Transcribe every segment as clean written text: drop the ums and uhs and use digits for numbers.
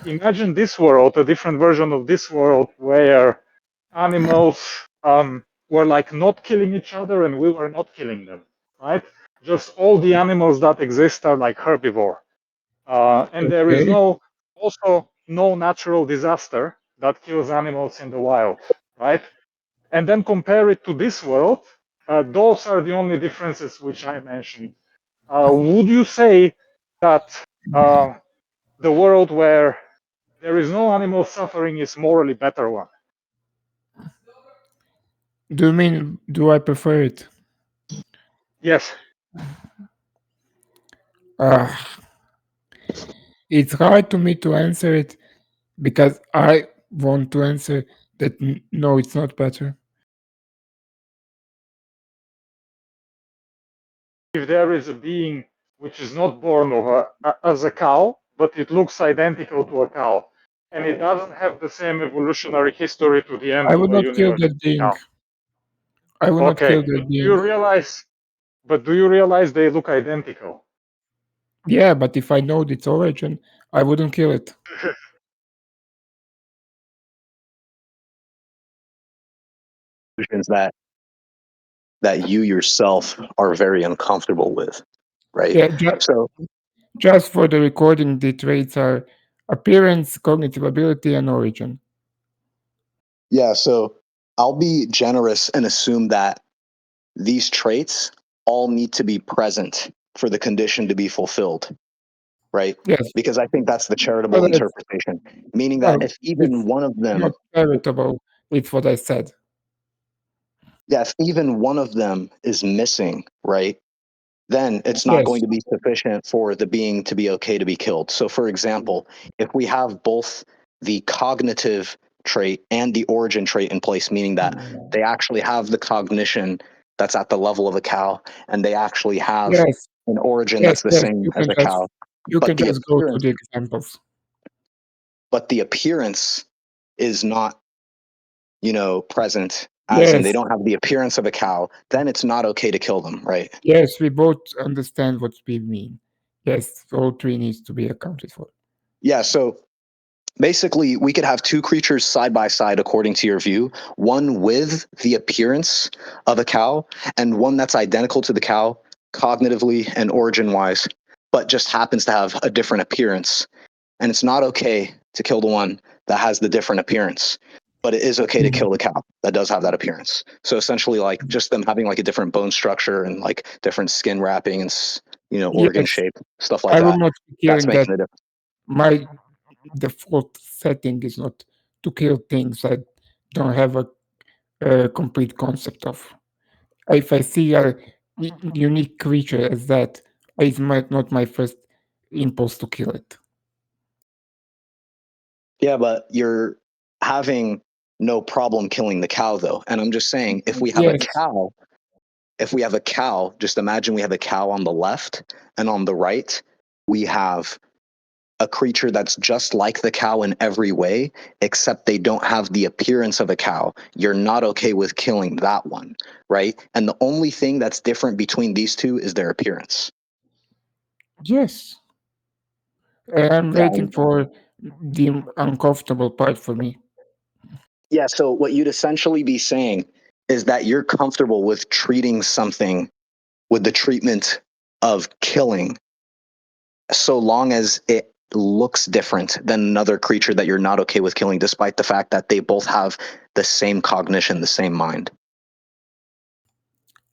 imagine this world, a different version of this world, where animals were like not killing each other and we were not killing them, right? Just all the animals that exist are like herbivore. And there is Okay. also no natural disaster that kills animals in the wild, right? And then compare it to this world. Those are the only differences which I mentioned. Would you say that uh, the world where there is no animal suffering is morally better one? Do you mean do I prefer it? Yes. Uh, it's hard to me to answer it because I want to answer that no, it's not better. If there is a being which is not born as a cow, but it looks identical to a cow, and it doesn't have the same evolutionary history to the end I of would the not kill universe that as a being. cow. I would not Okay, kill that do being. you realize? But do you realize they look identical? Yeah, but if I know its origin, I wouldn't kill it. Conclusions that you yourself are very uncomfortable with, right? Yeah, So just for the recording, the traits are appearance, cognitive ability, and origin. yeah, so I'll be generous and assume that these traits all need to be present for the condition to be fulfilled, right? Yes, Because I think that's the charitable but it's, interpretation, meaning that well, if even it's one of not them, charitable. It's what I said. yeah, if even one of them is missing, right, then it's not going Yes, to be sufficient for the being to be okay to be killed. So, for example, if we have both the cognitive trait and the origin trait in place, meaning that they actually have the cognition that's at the level of a cow, and they actually have yes, an origin yes, that's the yes. same as a cow, You but can the just go to appearance, the examples. but the appearance is not, present, as in they Yes, don't have the appearance of a cow, then it's not okay to kill them, right? yes, we both understand what we mean. Yes, all three needs to be accounted for. Yeah, so basically, we could have two creatures side by side, according to your view, one with the appearance of a cow and one that's identical to the cow cognitively and origin wise, but just happens to have a different appearance. And it's not okay to kill the one that has the different appearance, but it is okay to kill the cow that does have that appearance. So essentially, like just them having like a different bone structure and like different skin wrapping and organ Yes, shape, stuff like I will that. not be That's killing that. making the difference. My default setting is not to kill things I don't have a complete concept of. If I see a unique creature as that, it's not my first impulse to kill it. Yeah, but you're having no problem killing the cow though. And I'm just saying, Yes, if we have a cow, just imagine we have a cow on the left and on the right, we have a creature that's just like the cow in every way, except they don't have the appearance of a cow. You're not okay with killing that one, right? And the only thing that's different between these two is their appearance. yes. I'm Yeah. waiting for the uncomfortable part for me. Yeah. So what you'd essentially be saying is that you're comfortable with treating something with the treatment of killing so long as it looks different than another creature that you're not okay with killing, despite the fact that they both have the same cognition, the same mind.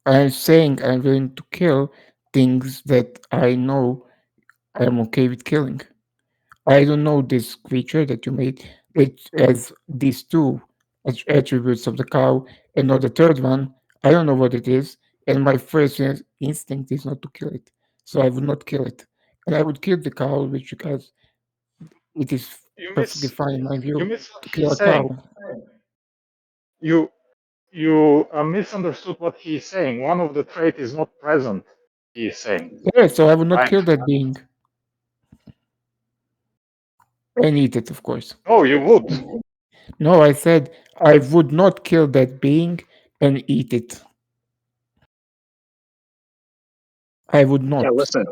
I'm saying I'm willing to kill things that I know I'm okay with killing. I don't know this creature that you made. It has these two attributes of the cow and not the third one. I don't know what it is, and my first instinct is not to kill it. So I would not kill it, and I would kill the cow, which because it is You perfectly miss fine in my you view miss what to kill he's a saying. cow. You misunderstood what he's saying. One of the trait is not present. He is saying, Yeah, so I would not right? kill that being and eat it, of course. Oh, you would. No, I said I would not kill that being and eat it. I would Yeah, not. listen.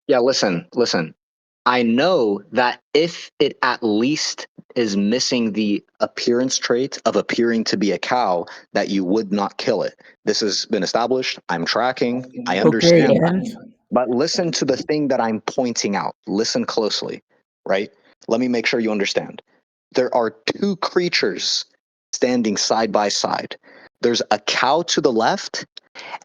Yeah, listen. I know that if it at least is missing the appearance trait of appearing to be a cow, that you would not kill it. This has been established. I'm tracking. I Okay, understand that. and But listen to the thing that I'm pointing out. Listen closely, right? Let me make sure you understand. There are two creatures standing side by side. There's a cow to the left,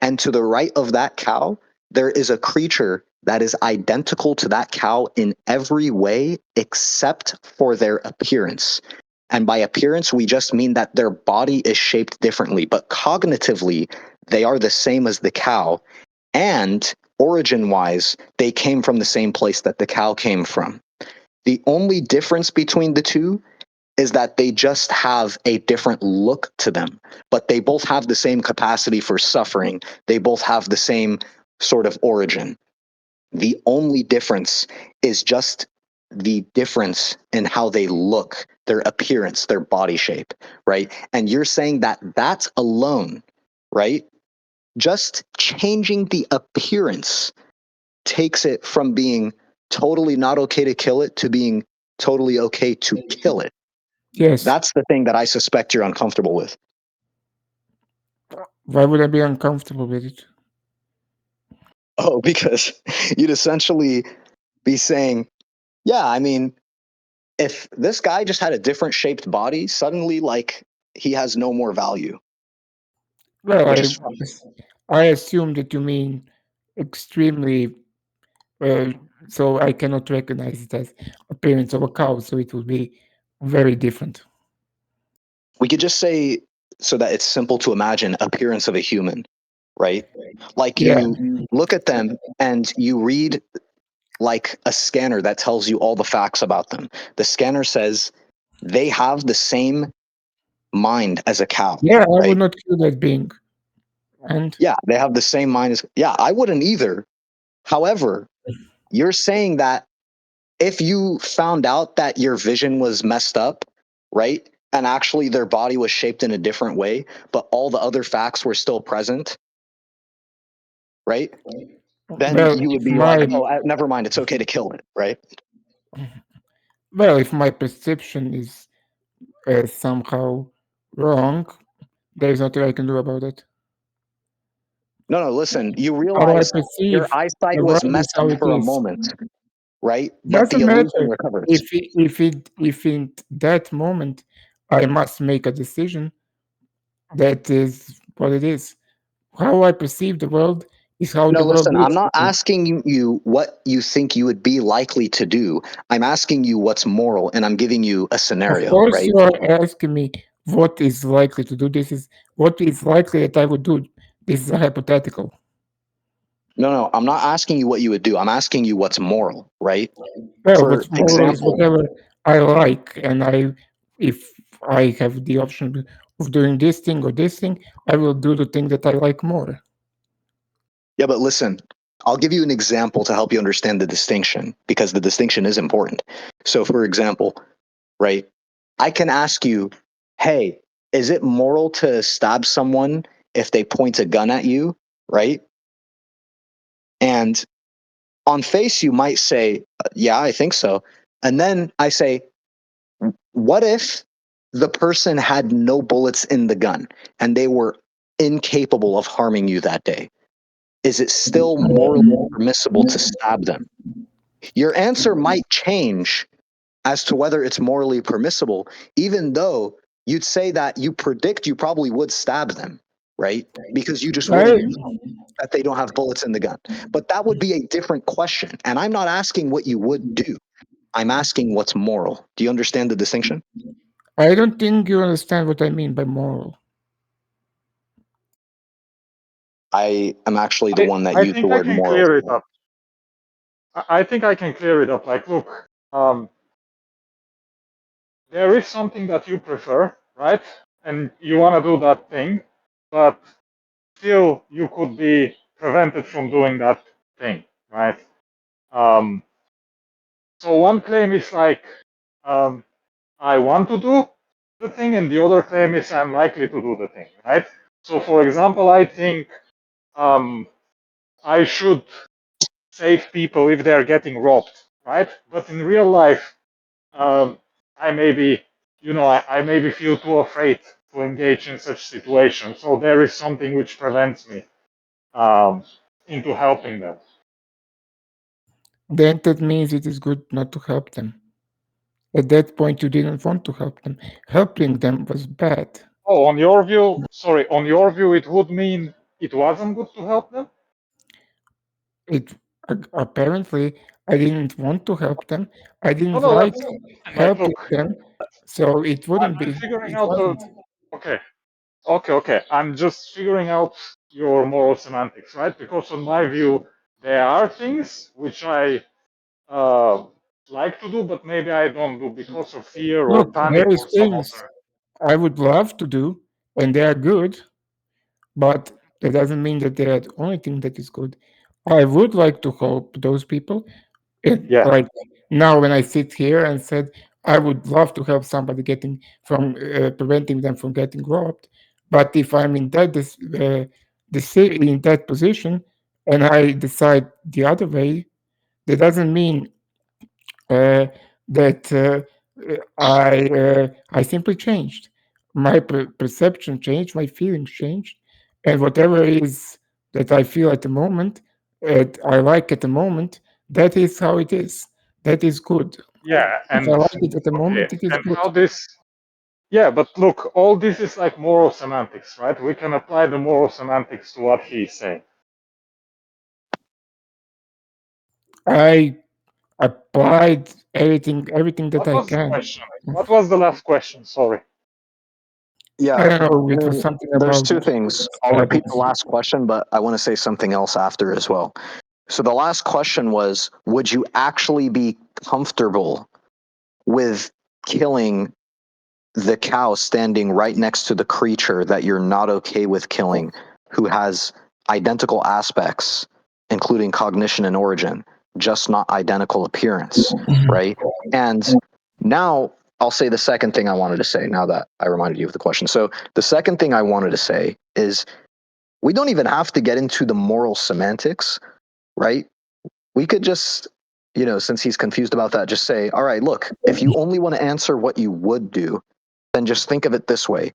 and to the right of that cow, there is a creature that is identical to that cow in every way except for their appearance. And by appearance, we just mean that their body is shaped differently, but cognitively, they are the same as the cow. And origin wise, they came from the same place that the cow came from. The only difference between the two is that they just have a different look to them, but they both have the same capacity for suffering. They both have the same sort of origin. The only difference is just the difference in how they look, their appearance, their body shape, right? And you're saying that that alone, right? Just changing the appearance takes it from being totally not okay to kill it to being totally okay to kill it. yes, That's the thing that I suspect you're uncomfortable with. why would I be uncomfortable with it? Oh, because you'd essentially be saying, yeah, I mean, if this guy just had a different shaped body, suddenly, like, he has no more value, Well, which I is funny. I assume that you mean extremely. Uh, so I cannot recognize it as appearance of a cow. So it will be very different. We could just say, so that it's simple to imagine, appearance of a human, right? Like, Yeah. you look at them and you read like a scanner that tells you all the facts about them. The scanner says they have the same mind as a cow, Yeah, I would right? not kill that being. And Yeah, they have the same mind as, yeah, I wouldn't either. However, you're saying that if you found out that your vision was messed up, right? And actually their body was shaped in a different way, but all the other facts were still present, right? Then well, you would if be my like, oh, never mind, it's okay to kill it, right? well, if my perception is somehow wrong, there is nothing I can do about it. No, no, listen, you How I realize your perceive eyesight the was world is messed how up it for a is. moment, right? But the Doesn't illusion matter recovers. if in that moment I must make a decision. That is what it is. How I perceive the world is how No, the world listen, I'm is to not me. asking you what you think you would be likely to do. I'm asking you what's moral, and I'm giving you a Of scenario, course, right? you are asking me what is likely to do. This is what is likely that I would do. This is a hypothetical. No, no, I'm not asking you what you would do. I'm asking you what's moral, right? Well, For what's moral is example, whatever I like, and if I have the option of doing this thing or this thing, I will do the thing that I like more. yeah, but listen, I'll give you an example to help you understand the distinction because the distinction is important. So, for example, right, I can ask you, hey, is it moral to stab someone if they point a gun at you, right? And on face, you might say, yeah, I think so. And then I say, what if the person had no bullets in the gun and they were incapable of harming you that day? Is it still morally permissible to stab them? Your answer might change as to whether it's morally permissible, even though you'd say that you predict you probably would stab them, right? Because you just I wouldn't that they don't have bullets in the gun. But that would be a different question. And I'm not asking what you would do. I'm asking what's moral. Do you understand the distinction? I don't think you understand what I mean by moral. I am actually the one that I used the think I word can moral. clear it up. I think I can clear it up. Like, look, um, there is something that you prefer, right? And you want to do that thing, but still you could be prevented from doing that thing, right? Um, so one claim is like, um, I want to do the thing, and the other claim is I'm likely to do the thing, right? So, for example, I think I should save people if they're getting robbed, right? But in real life, um, I maybe, I maybe feel too afraid to engage in such situations. So there is something which prevents me um, into helping them. Then that means it is good not to help them. At that point, you didn't want to help them. Helping them was bad. Oh, on your view, it would mean it wasn't good to help them? It apparently I didn't want to help them. I No, didn't no, like that's fine. Like, helping look, them, so it wouldn't I'm be. figuring It out the. wasn't. Okay, okay. I'm just figuring out your moral semantics, right? Because on my view, there are things which I uh, like to do, but maybe I don't do because of fear or Look, panic there is or some things other. I would love to do, and they are good, but that doesn't mean that they are the only thing that is good. I would like to help those people. And Yeah, like now, when I sit here and said I would love to help somebody getting from preventing them from getting robbed, but if I'm in in that position, and I decide the other way, that doesn't mean uh, that I simply changed. My perception changed, my feelings changed, and whatever is that I feel at the moment, I like at the moment, that is how it is. That is good. yeah, If I and like it at the okay, moment, it is and good. how this. Yeah, but look, all this is like moral semantics, right? We can apply the moral semantics to what he's saying. I applied everything that What I was the can. question? What was the last question? Sorry. I Yeah, don't know. I It was mean, something there's about two things. I'll repeat the habits. last question, but I want to say something else after as well. So the last question was, would you actually be comfortable with killing the cow standing right next to the creature that you're not okay with killing, who has identical aspects, including cognition and origin, just not identical appearance, right? And now I'll say the second thing I wanted to say now that I reminded you of the question. So the second thing I wanted to say is we don't even have to get into the moral semantics, right? We could just, since he's confused about that, just say, all right, look, if you only want to answer what you would do, then just think of it this way.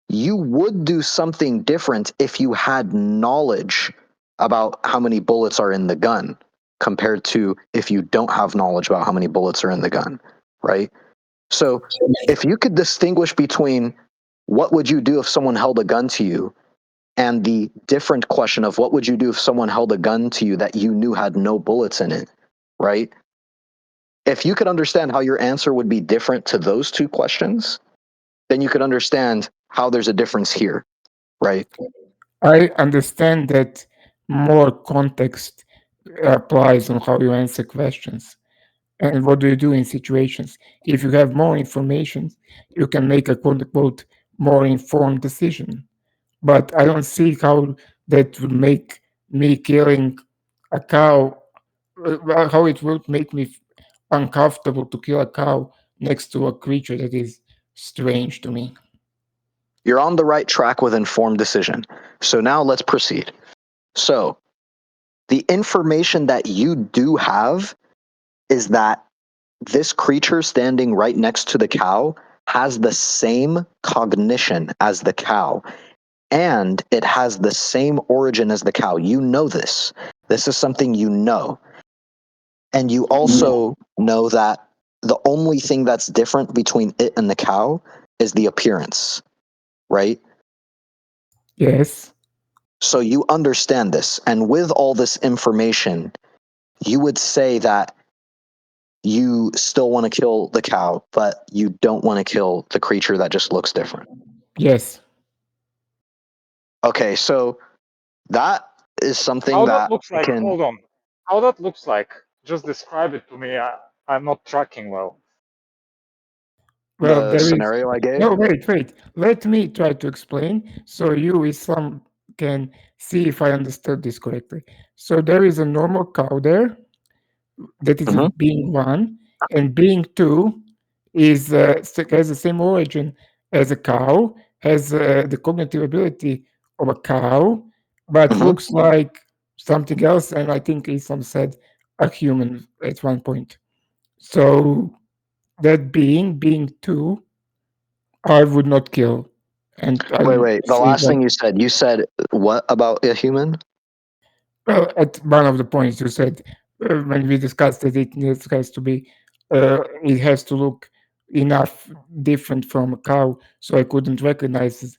You would do something different if you had knowledge about how many bullets are in the gun compared to if you don't have knowledge about how many bullets are in the gun, right? So if you could distinguish between what would you do if someone held a gun to you and the different question of what would you do if someone held a gun to you that you knew had no bullets in it, right? If you could understand how your answer would be different to those two questions, then you could understand how there's a difference here, right? I understand that more context applies on how you answer questions. And what do you do in situations? If you have more information, you can make a quote unquote more informed decision. But I don't see how that would make me killing a cow, how it would make me uncomfortable to kill a cow next to a creature that is strange to me. You're on the right track with informed decision. So now let's proceed. So the information that you do have is that this creature standing right next to the cow has the same cognition as the cow, and it has the same origin as the cow. You know this. This is something you know. And you also know that the only thing that's different between it and the cow is the appearance, right? Yes. So you understand this. And with all this information, you would say that you still want to kill the cow, but you don't want to kill the creature that just looks different. Yes. Okay, so that is something How that that looks I like? can, Hold on. How that looks like? Just describe it to me. I'm not tracking well. Well, the there is. scenario I gave. No, wait. Let me try to explain so you, Islam, can see if I understood this correctly. So there is a normal cow there that is Hmm. being one, and being two is has the same origin as a cow, has the cognitive ability of a cow, but Hmm. looks like something else. And I think Islam said a human at one point. So that being two, I would not kill, and I Wait, don't wait. The see last that. thing you said what about a human? Well, at one of the points you said when we discussed that it has to look enough different from a cow, so I couldn't recognize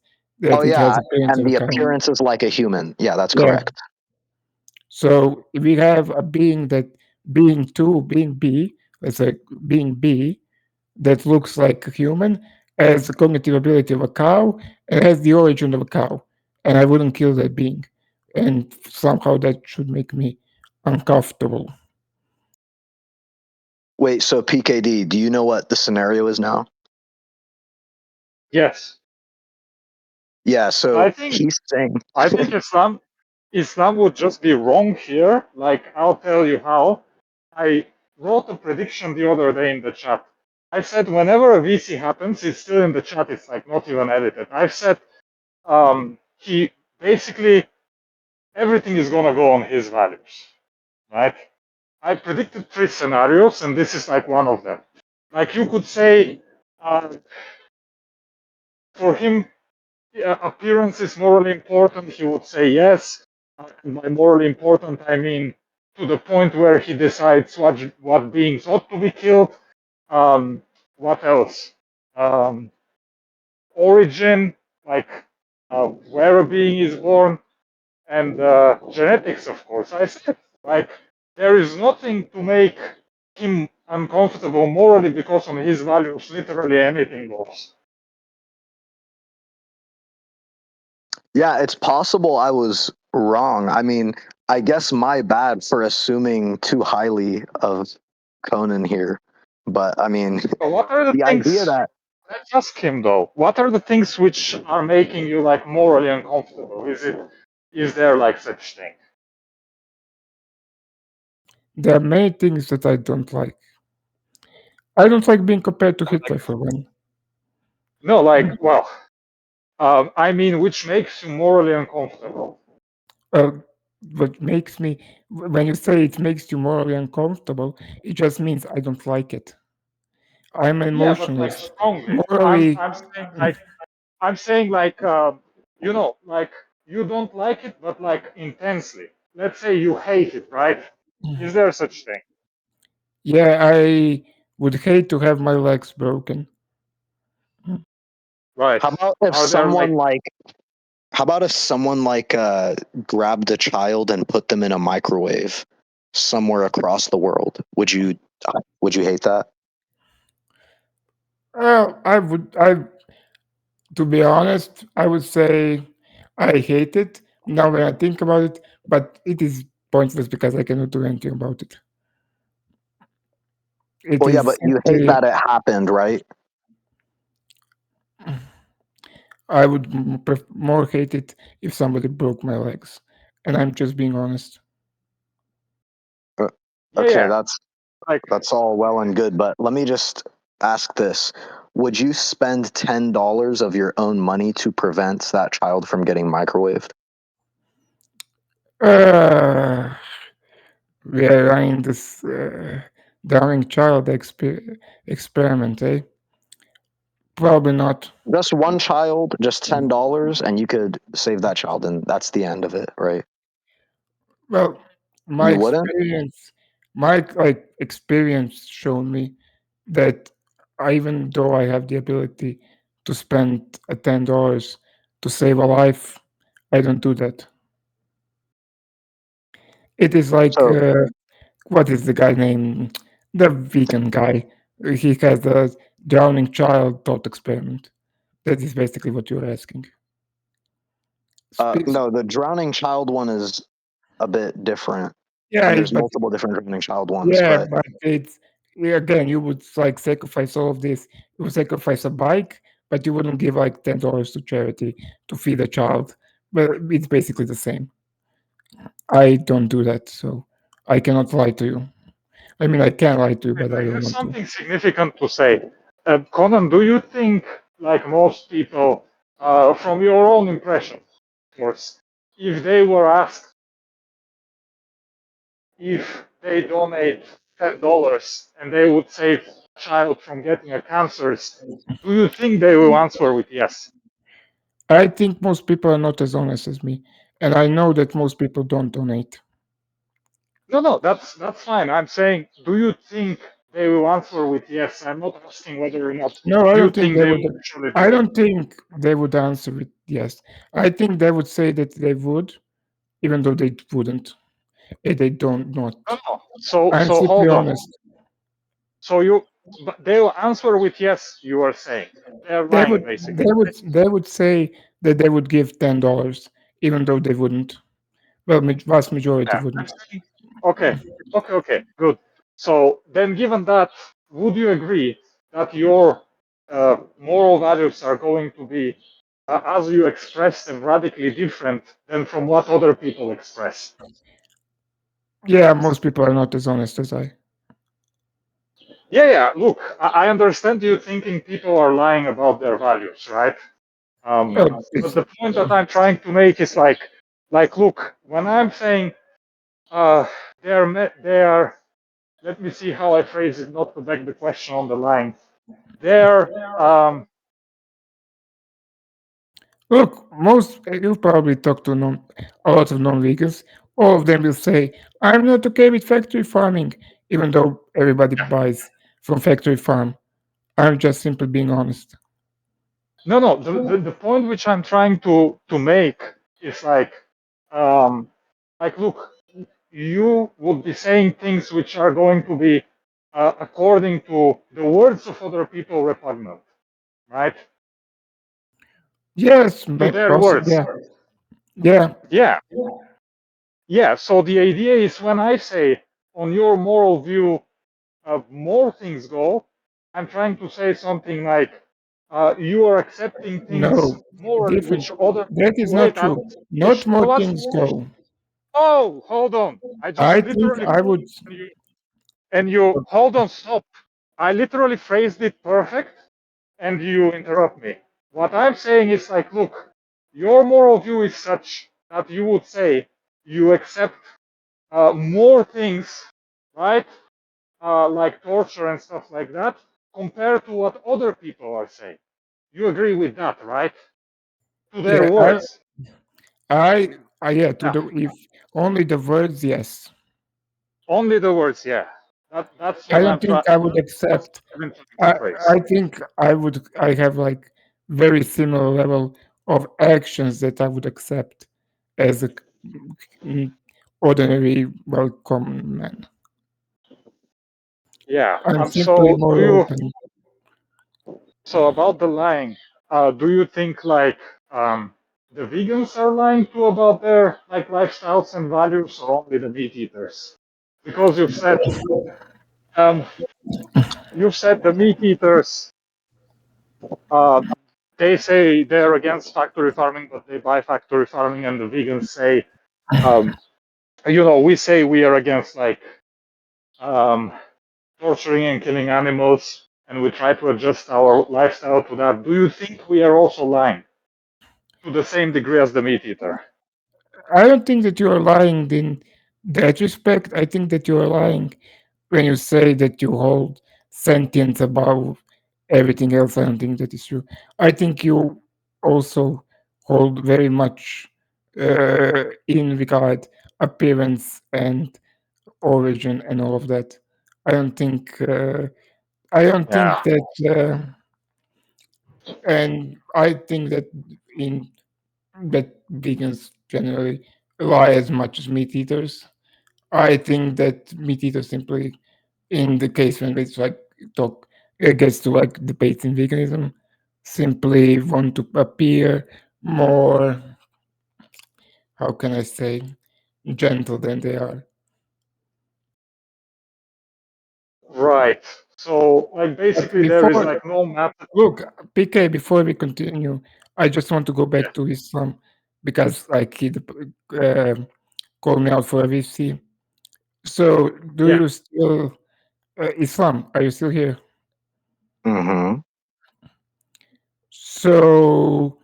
Oh that it yeah, has appearance and of a the cow. appearance is like a human. Yeah, that's Yeah. correct. So if we have a being that being two, being B, let's say being B, that looks like a human, has the cognitive ability of a cow, and has the origin of a cow, and I wouldn't kill that being, and somehow that should make me uncomfortable. Wait, so PKD, do you know what the scenario is now? Yes, Yeah, I so think he's saying I think Islam would just be wrong here. Like, I'll tell you how. I wrote a prediction the other day in the chat. I said whenever a VC happens, it's still in the chat. It's like not even edited. I've said he basically everything is gonna go on his values, right? I predicted three scenarios, and this is like one of them. Like, you could say, uh, for him, appearance is morally important. He would say yes. And by morally important, I mean to the point where he decides what beings ought to be killed. What else? Um, Origin, like where a being is born, and genetics, of course. I said, like, there is nothing to make him uncomfortable morally because on his values, literally anything goes. yeah, it's possible I was wrong. I mean, I guess my bad for assuming too highly of Conan here. But I mean, So what are the the idea things? that Let's ask him though. What are the things which are making you like morally uncomfortable? Is there like such thing? There are many things that I don't like. I don't like being compared to Hitler for one. No, like, well, I mean, which makes you morally uncomfortable? Well, what makes me, when you say it makes you morally uncomfortable, it just means I don't like it. I'm an Yeah, but like emotionalist. strongly. Morally, I'm saying like you know, like you don't like it, but like intensely. Let's say you hate it, right? Is there such thing? yeah, I would hate to have my legs broken. Right. how about if Are there someone like like how about if someone like grabbed a child and put them in a microwave somewhere across the world? Would you hate that? Well, to be honest, I would say I hate it now when I think about it, but it is pointless because I cannot do anything about it. It Well, yeah, is but you hate simply, that it happened, right? I would more hate it if somebody broke my legs. And I'm just being honest. Uh, yeah, Okay, yeah. Like that's all well and good, but let me just ask this. Would you spend $10 of your own money to prevent that child from getting microwaved? Uh, we are running this drowning child experiment, eh? Probably not. Just one child, just $10, and you could save that child, and that's the end of it, right? Well, my You wouldn't? experience, my like experience shown me that even though I have the ability to spend $10 to save a life, I don't do that. It is like So, what is the guy name? The vegan guy. He has the drowning child thought experiment. That is basically what you're asking. Spe- no, the drowning child one is a bit different, and yeah, there's but multiple different drowning child ones, yeah, but but it's again, you would like sacrifice all of this. You would sacrifice a bike, but you wouldn't give like $10 to charity to feed a child. But it's basically the same. I don't do that, so I cannot lie to you. I mean, I can lie to you, but I I don't have want to. something significant to say. Conan, do you think, like most people, from your own impression, of course, if they were asked if they donate $10 and they would save a child from getting a cancer, do you think they will answer with yes? I think most people are not as honest as me, and I know that most people don't donate. No, no, that's fine. I'm saying, do you think they will answer with yes? I'm not asking whether or not No, I you don't think think they they would. will actually I do it. don't think they would answer with yes. I think they would say that they would, even though they wouldn't. They don't not. No, no. So I'm simply hold on. honest. So but they will answer with yes. You are saying they're They lying would basically. they would say that they would give $10, even though they wouldn't. Well, vast majority Yeah, I'm wouldn't. saying. Okay, okay, good. So then, given that, would you agree that your moral values are going to be, as you express them, radically different than from what other people express? Yeah, most people are not as honest as I. Yeah, yeah. Look, I understand you thinking people are lying about their values, right? Well, But it's the point that I'm trying to make is look, when I'm saying they are. Let me see how I phrase it, not to beg the question on the line. They're look. Most you probably talk to a lot of non-vegans. All of them will say, "I'm not okay with factory farming," even though everybody buys from factory farm. I'm just simply being honest. no, no. The point which I'm trying to make is um, look, you would be saying things which are going to be, according to the words of other people, repugnant, right? Yes, To their possibly. words. Yeah, yeah. Yeah, yeah. So the idea is when I say, on your moral view, more things go, I'm trying to say something like, you are accepting things No, morally different. which other. That is not Wait, true. Not more the last things finish. go. Oh, hold on. I just I think literally I would. and you hold on, stop. I literally phrased it perfect, and you interrupt me. What I'm saying is look, your moral view is such that you would say you accept more things, right? Like torture and stuff like that, compared to what other people are saying. You agree with that, right? To their Yeah, words. yeah. To Yeah, the if only the words, yes. only the words. Yeah, that's I what don't I'm think trying. I would That's accept. what I've been trying to I phrase. I think I would. I have like very similar level of actions that I would accept as a mm, ordinary, welcome man. Yeah. I'm simply So more open. about the lying, do you think um, the vegans are lying too about their lifestyles and values, or only the meat eaters? Because um, you've said the meat eaters, uh, they say they're against factory farming, but they buy factory farming, and the vegans say, um, we say we are against um, torturing and killing animals, and we try to adjust our lifestyle to that. Do you think we are also lying to the same degree as the meat eater? I don't think that you are lying in that respect. I think that you are lying when you say that you hold sentience above everything else. I don't think that is true. I think you also hold very much in regard appearance and origin and all of that. I don't think. I don't Yeah, think that. And I think that in that vegans generally lie as much as meat eaters. I think that meat eaters simply, in the case when it's like talk, it gets to like debates in veganism, simply want to appear more, how can I say, gentle than they are. right. So But basically there is before, no method. look, PK, before we continue, I just want to go Yeah, back to Islam because like he called me out for a VC. So, do yeah. you still Islam? Are you still here? Hmm. So,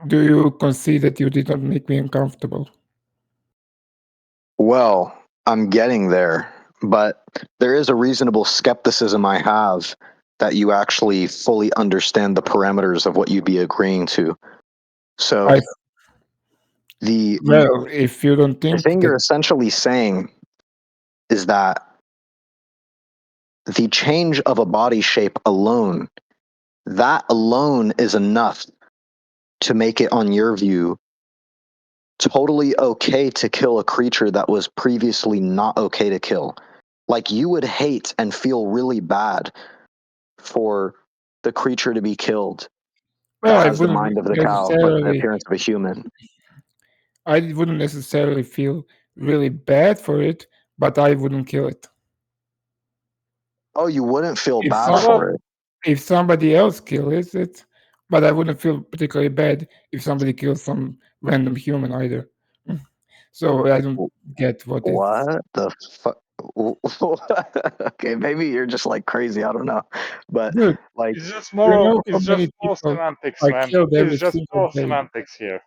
do you concede that you did not make me uncomfortable? Well, I'm getting there. but there is a reasonable skepticism I have that you actually fully understand the parameters of what you'd be agreeing to. So I the well, if you don't the think thing that you're essentially saying is that the change of a body shape alone, that alone is enough to make it, on your view, totally okay to kill a creature that was previously not okay to kill. Like you would hate and feel really bad for the creature to be killed well, that I has the wouldn't mind of the cow but the necessarily appearance of a human. I wouldn't necessarily feel really bad for it, but I wouldn't kill it. Oh, you wouldn't feel If bad How some about for it. if somebody else kills it, but I wouldn't feel particularly bad if somebody kills some random human either. So I don't get what is What the fuck? Okay, maybe you're just like crazy. I don't know, but dude. like, it's just Do you more know how it's many just more people semantics, are man. killed It's every just single more day? semantics here.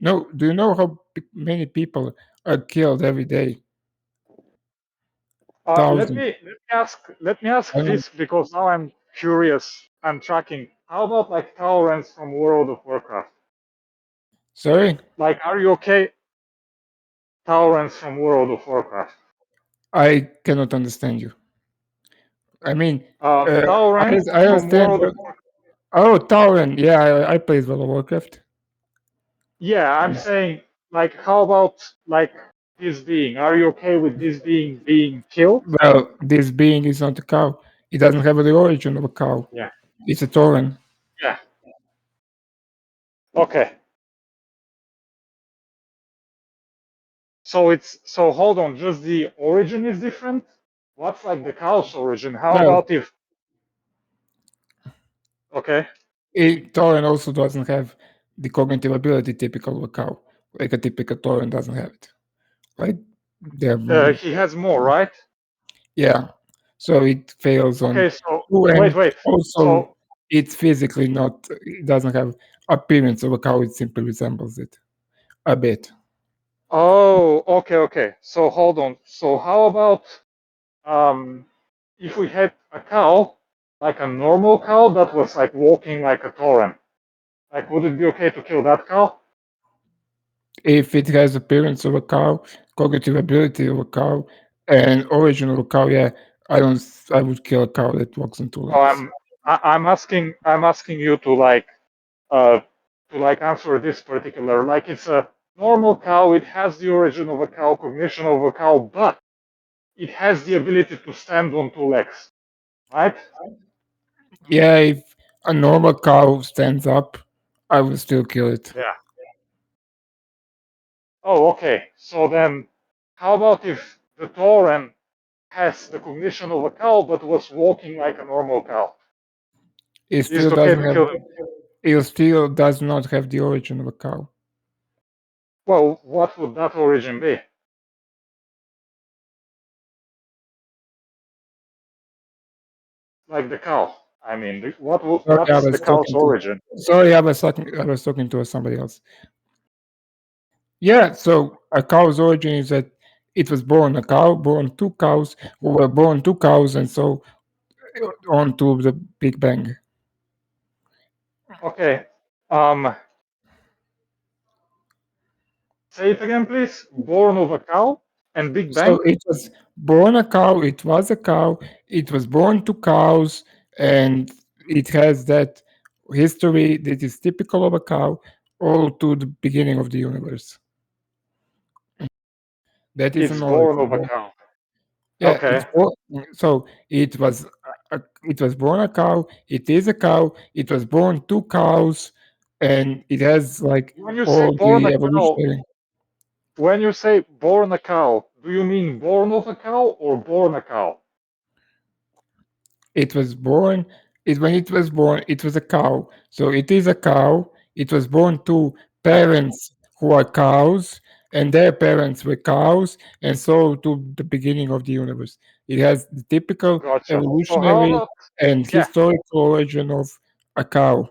No, do you know how many people are killed every day? Let Thousands. me let me ask I know. this because now I'm curious. I'm tracking. How about like tolerance from World of Warcraft? Sorry, Like, are you okay? Tolerance from World of Warcraft. I cannot understand you. I mean, Tolerance I from understand. World of Warcraft. Oh, Tauren. Yeah, I played World of Warcraft. Yeah, I'm saying like, how about like this being? Are you okay with this being killed? Well, this being is not a cow. It doesn't have the origin of a cow. Yeah. It's a Tauren. Yeah. Okay. So hold on, just the origin is different? What's like the cow's origin? How Well, about if okay. Tauren also doesn't have the cognitive ability typical of a cow. Like a typical Tauren doesn't have it. Like they're He has more, right? yeah. So it fails on Okay, so two, wait, and wait. also So it's physically not. It doesn't have appearance of a cow. It simply resembles it a bit. oh, okay, okay. So hold on. So how about um if we had a cow, like a normal cow that was like walking like a torrent? Like would it be okay to kill that cow? If it has appearance of a cow, cognitive ability of a cow, and origin of a cow, yeah, I don't. I would kill a cow that walks on two Oh, legs. I'm asking you uh to like answer this particular, like it's a normal cow, it has the origin of a cow, cognition of a cow, but it has the ability to stand on two legs, right? Yeah, if a normal cow stands up, I would still kill it. Yeah. Oh, okay. So then, how about if the Tauren has the cognition of a cow but was walking like a normal cow? It Is still it okay doesn't to have. kill him? It still does not have the origin of a cow. Well, what would that origin be? Like the cow. I mean, Sorry, I what's the was cow's talking to. origin? Sorry, I was talking. I was talking to somebody else. Yeah, so a cow's origin is that it was born a cow, born two cows, who were born two cows, and so on to the Big Bang. Okay. Um, Say it again, please. Born of a cow and Big So Bang. it was born a cow, it was a cow, it was born two cows, and it has that history that is typical of a cow all to the beginning of the universe. That is It's an born origin. of a cow. Yeah, it's Okay. born. So it was born a cow. It is a cow. It was born two cows, and it has like When you say all born the a cow, evolutionary. when you say born a cow, do you mean born of a cow or born a cow? It was born. It when it was born, it was a cow. So it is a cow. It was born to Yeah, parents who are cows, and their parents were cows, and so to the beginning of the universe. It has the typical gotcha. So how evolutionary about and yeah, historical origin of a cow.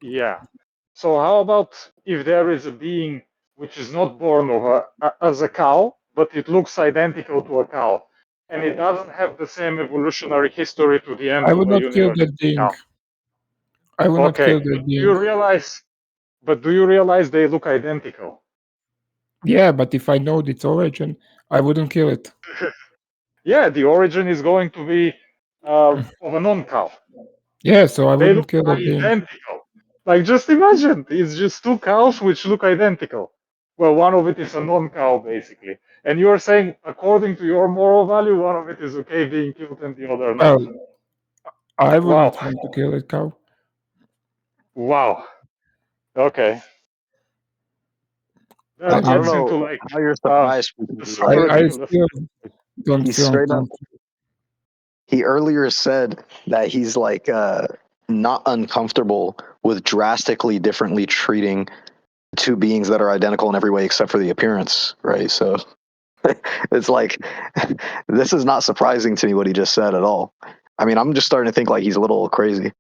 yeah. So how about if there is a being which is not born of as a cow, but it looks identical to a cow. And it doesn't have the same evolutionary history to the end I of would a not kill universal that being. cow. I would not Okay, kill that but being. do you realize they look identical? Yeah, but if I know its origin, I wouldn't kill it. Yeah, the origin is going to be of a non-cow. Yeah, so I They wouldn't look kill that being. identical. Like, just imagine, it's just two cows which look identical. Well, one of it is a non-cow, basically. And you're saying, according to your moral value, one of it is okay being killed and the other not. Well, I Wow. wouldn't want to kill that cow. Wow. Okay. I, That I don't gets know into like how you're uh, surprised because the like super I ridiculous. still don't he feel straight up uncomfortable. he earlier said that he's like not uncomfortable with drastically differently treating two beings that are identical in every way except for the appearance, right? So it's like this is not surprising to me what he just said at all. I mean, I'm just starting to think like he's a little crazy.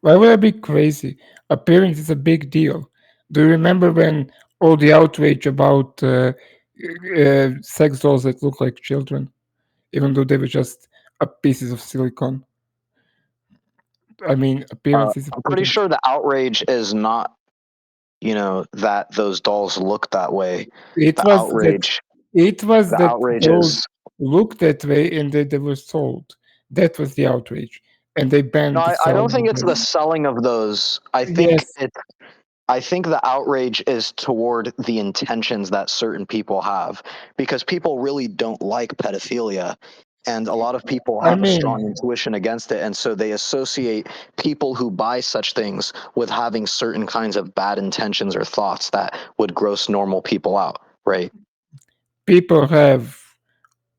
Why would I be crazy? Appearance is a big deal. Do you remember when all the outrage about sex dolls that look like children, even though they were just pieces of silicon? I mean, appearance is I'm pretty important. sure the outrage is not, that those dolls look that way. It The was that outrage, it was the that outrage those is looked that way and they were sold. That was the outrage, and they no. banned the I don't selling think of it's the them. selling of those. Yes, I think the outrage is toward the intentions that certain people have because people really don't like pedophilia. And a lot of people I have a mean, strong intuition against it. And so they associate people who buy such things with having certain kinds of bad intentions or thoughts that would gross normal people out, right? people have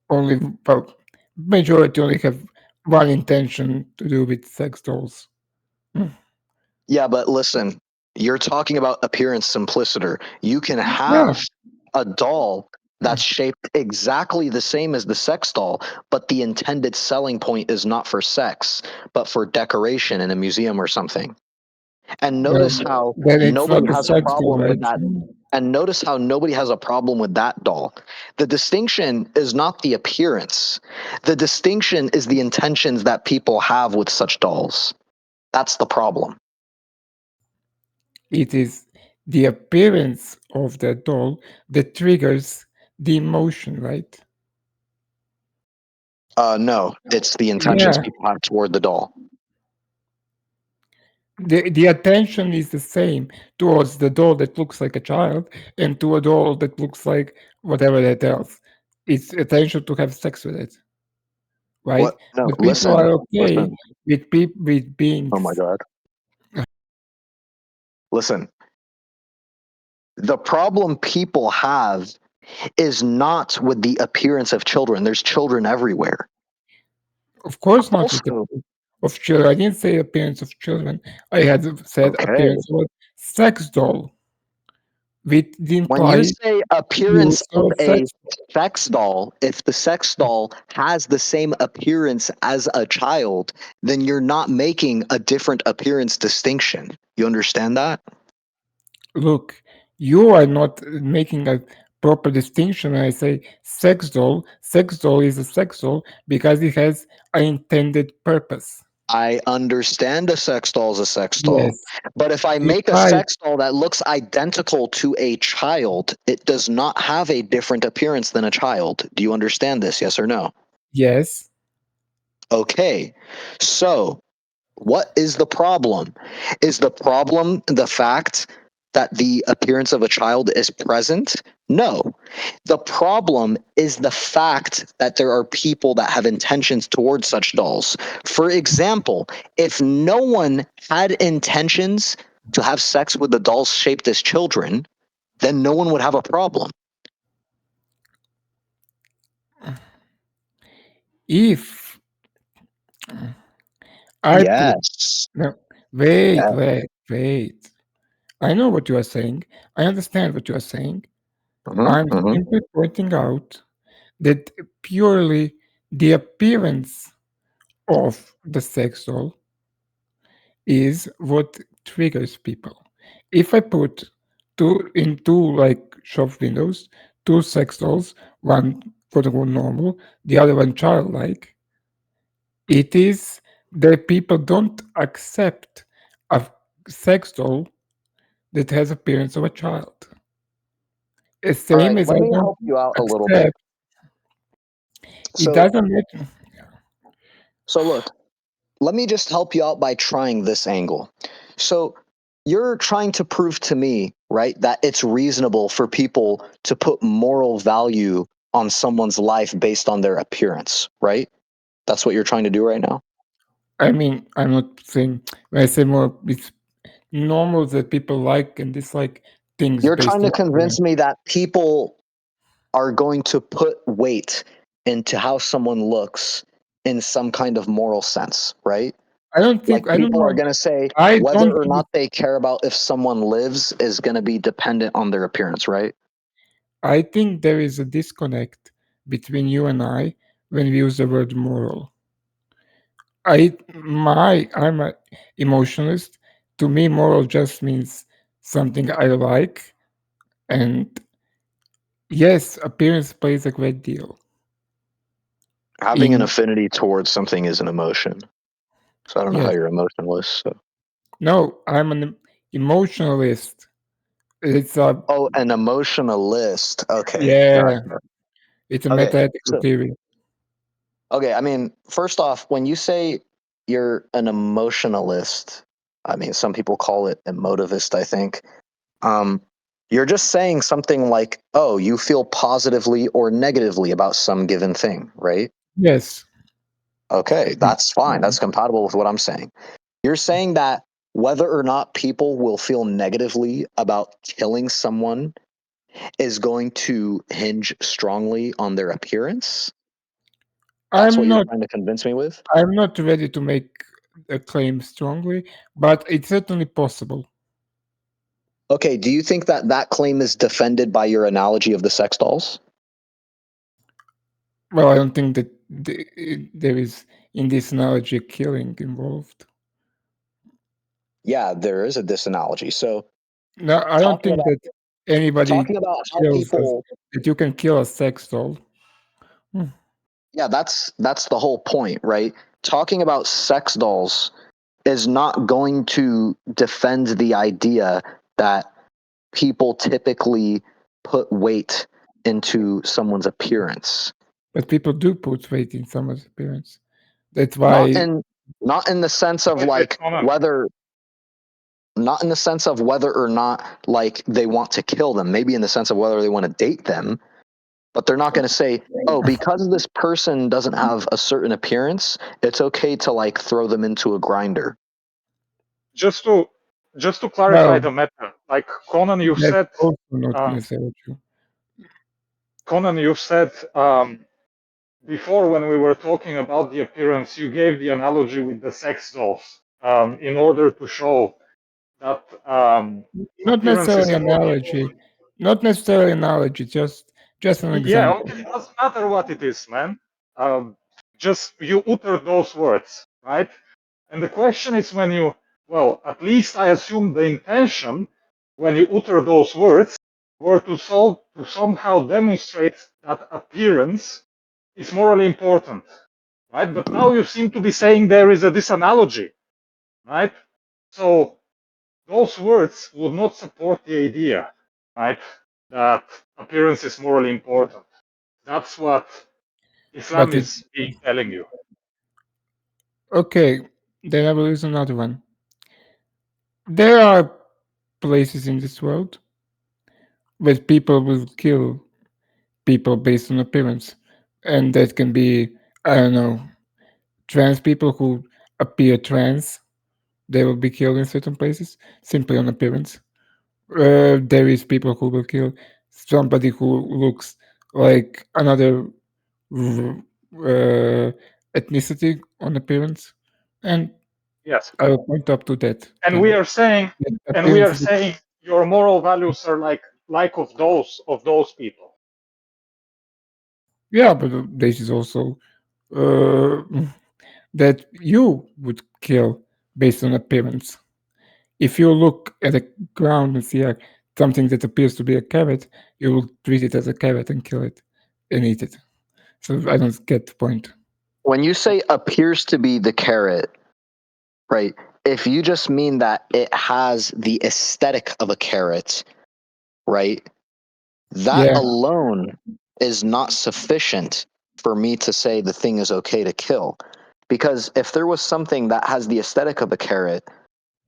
only well, majority only have one intention to do with sex dolls. Yeah, but listen, you're talking about appearance simpliciter. You can Yeah, have a doll that's shaped exactly the same as the sex doll, but the intended selling point is not for sex, but for decoration in a museum or something. And well, notice how then it's nobody not a has a sex doll, problem with right? that. And notice how nobody has a problem with that doll. The distinction is not the appearance. The distinction is the intentions that people have with such dolls. That's the problem. It is the appearance of the doll that triggers the emotion, right? No, it's the intentions Yeah, people have toward the doll. the attention is the same towards the doll that looks like a child and to a doll that looks like whatever that else. It's attention to have sex with it, right? What? No, But people listen, are okay listen. with with Oh my beings. God. Listen, the problem people have is not with the appearance of children. There's children everywhere. Of course, not with the Also, of children. I didn't say appearance of children. I had said okay. appearance of a sex doll, which When you imply say appearance use of of a sex. sex doll, if the sex doll has the same appearance as a child, then you're not making a different appearance distinction. You understand that? Look, you are not making a proper distinction when I say sex doll. Sex doll is a sex doll because it has an intended purpose. I understand a sex doll is a sex doll. Yes. But if I If make a I sex doll that looks identical to a child, it does not have a different appearance than a child. Do you understand this? Yes or no? yes, Okay. So, what is the problem? Is the problem the fact that the appearance of a child is present? No. The problem is the fact that there are people that have intentions towards such dolls. For example, if no one had intentions to have sex with the dolls shaped as children, then no one would have a problem. if I put Yes. no, Yeah. wait. I know what you are saying. I understand what you are saying. Hmm. I'm Hmm. simply pointing out that purely the appearance of the sex doll is what triggers people. If I put two in two like shop windows, two sex dolls, one quote unquote normal, the other one childlike. It is that people don't accept a sex doll that has appearance of a child. The All same right, as let I me don't help you out a little bit. accept. It So, doesn't matter. look, let me just help you out by trying this angle. So, you're trying to prove to me, right, that it's reasonable for people to put moral value on someone's life based on their appearance, right? That's what you're trying to do right now? I mean, I'm not saying when I say more, it's normal that people like and dislike things You're based trying on to convince appearance. me that people are going to put weight into how someone looks in some kind of moral sense, right? Like I don't people are know. going to say I whether don't or think not they care about if someone lives is going to be dependent on their appearance, right? I think there is a disconnect between you and I when we use the word moral. I'm a emotionalist. To me, moral just means something I like, and yes, appearance plays a great deal. Having an In affinity towards something is an emotion. So I don't know how yes, you're emotionless. So. no, I'm an emotionalist. It's a Oh, an emotionalist. Okay, yeah, gotcha. it's a Okay, meta-ethical so theory. okay, I mean, first off, when you say you're an emotionalist, I mean, some people call it emotivist, I think. Um, you're just saying something like, "Oh, you feel positively or negatively about some given thing," right? Yes, Okay, that's fine. That's compatible with what I'm saying. You're saying that whether or not people will feel negatively about killing someone is going to hinge strongly on their appearance. That's I'm what you're not. trying to convince me with? I'm not ready to make a claim strongly, but it's certainly possible. Okay, do you think that that claim is defended by your analogy of the sex dolls? Well, I don't think that there is in this analogy killing involved. Yeah, there is a disanalogy. So No, I don't talking think about that anybody talking about how kills us. people That you can kill a sex doll. Hmm. yeah, that's the whole point, right? Talking about sex dolls is not going to defend the idea that people typically put weight into someone's appearance. But people do put weight in someone's appearance. That's Not why. in not in the sense of Wait, like Conan. whether not in the sense of whether or not like they want to kill them, maybe in the sense of whether they want to date them, but they're not going to say, "Oh, because this person doesn't have a certain appearance, it's okay to like throw them into a grinder." Just to just to clarify Well, the matter, like Conan, you that's said, also not uh, necessarily true. Conan, you said before when we were talking about the appearance, you gave the analogy with the sex dolls in order to show that Not appearance is necessarily more. analogy. Not necessarily analogy. Just an Yeah, example. okay, it doesn't matter what it is, man. Um, just you utter those words, right? And the question is when you, well, at least I assume the intention when you utter those words were to somehow demonstrate that appearance is morally important, right? But now you seem to be saying there is a disanalogy, right? So those words would not support the idea, right? That appearance is morally important. That's what Islam But it is being telling you. okay. Then I will use another one. There are places in this world where people will kill people based on appearance, and that can be I don't know trans people who appear trans. They will be killed in certain places simply on appearance. There is people who will kill somebody who looks like another uh, ethnicity on appearance, and Yes. I will point up to that And we thing. are saying, That and we appearance are is saying your moral values are like of those people. yeah, but this is also uh, that you would kill based on appearance. If you look at the ground and see a something that appears to be a carrot, you will treat it as a carrot and kill it and eat it. So I don't get the point. When you say appears to be the carrot, right? If you just mean that it has the aesthetic of a carrot, right? That Yeah, alone is not sufficient for me to say the thing is okay to kill. Because if there was something that has the aesthetic of a carrot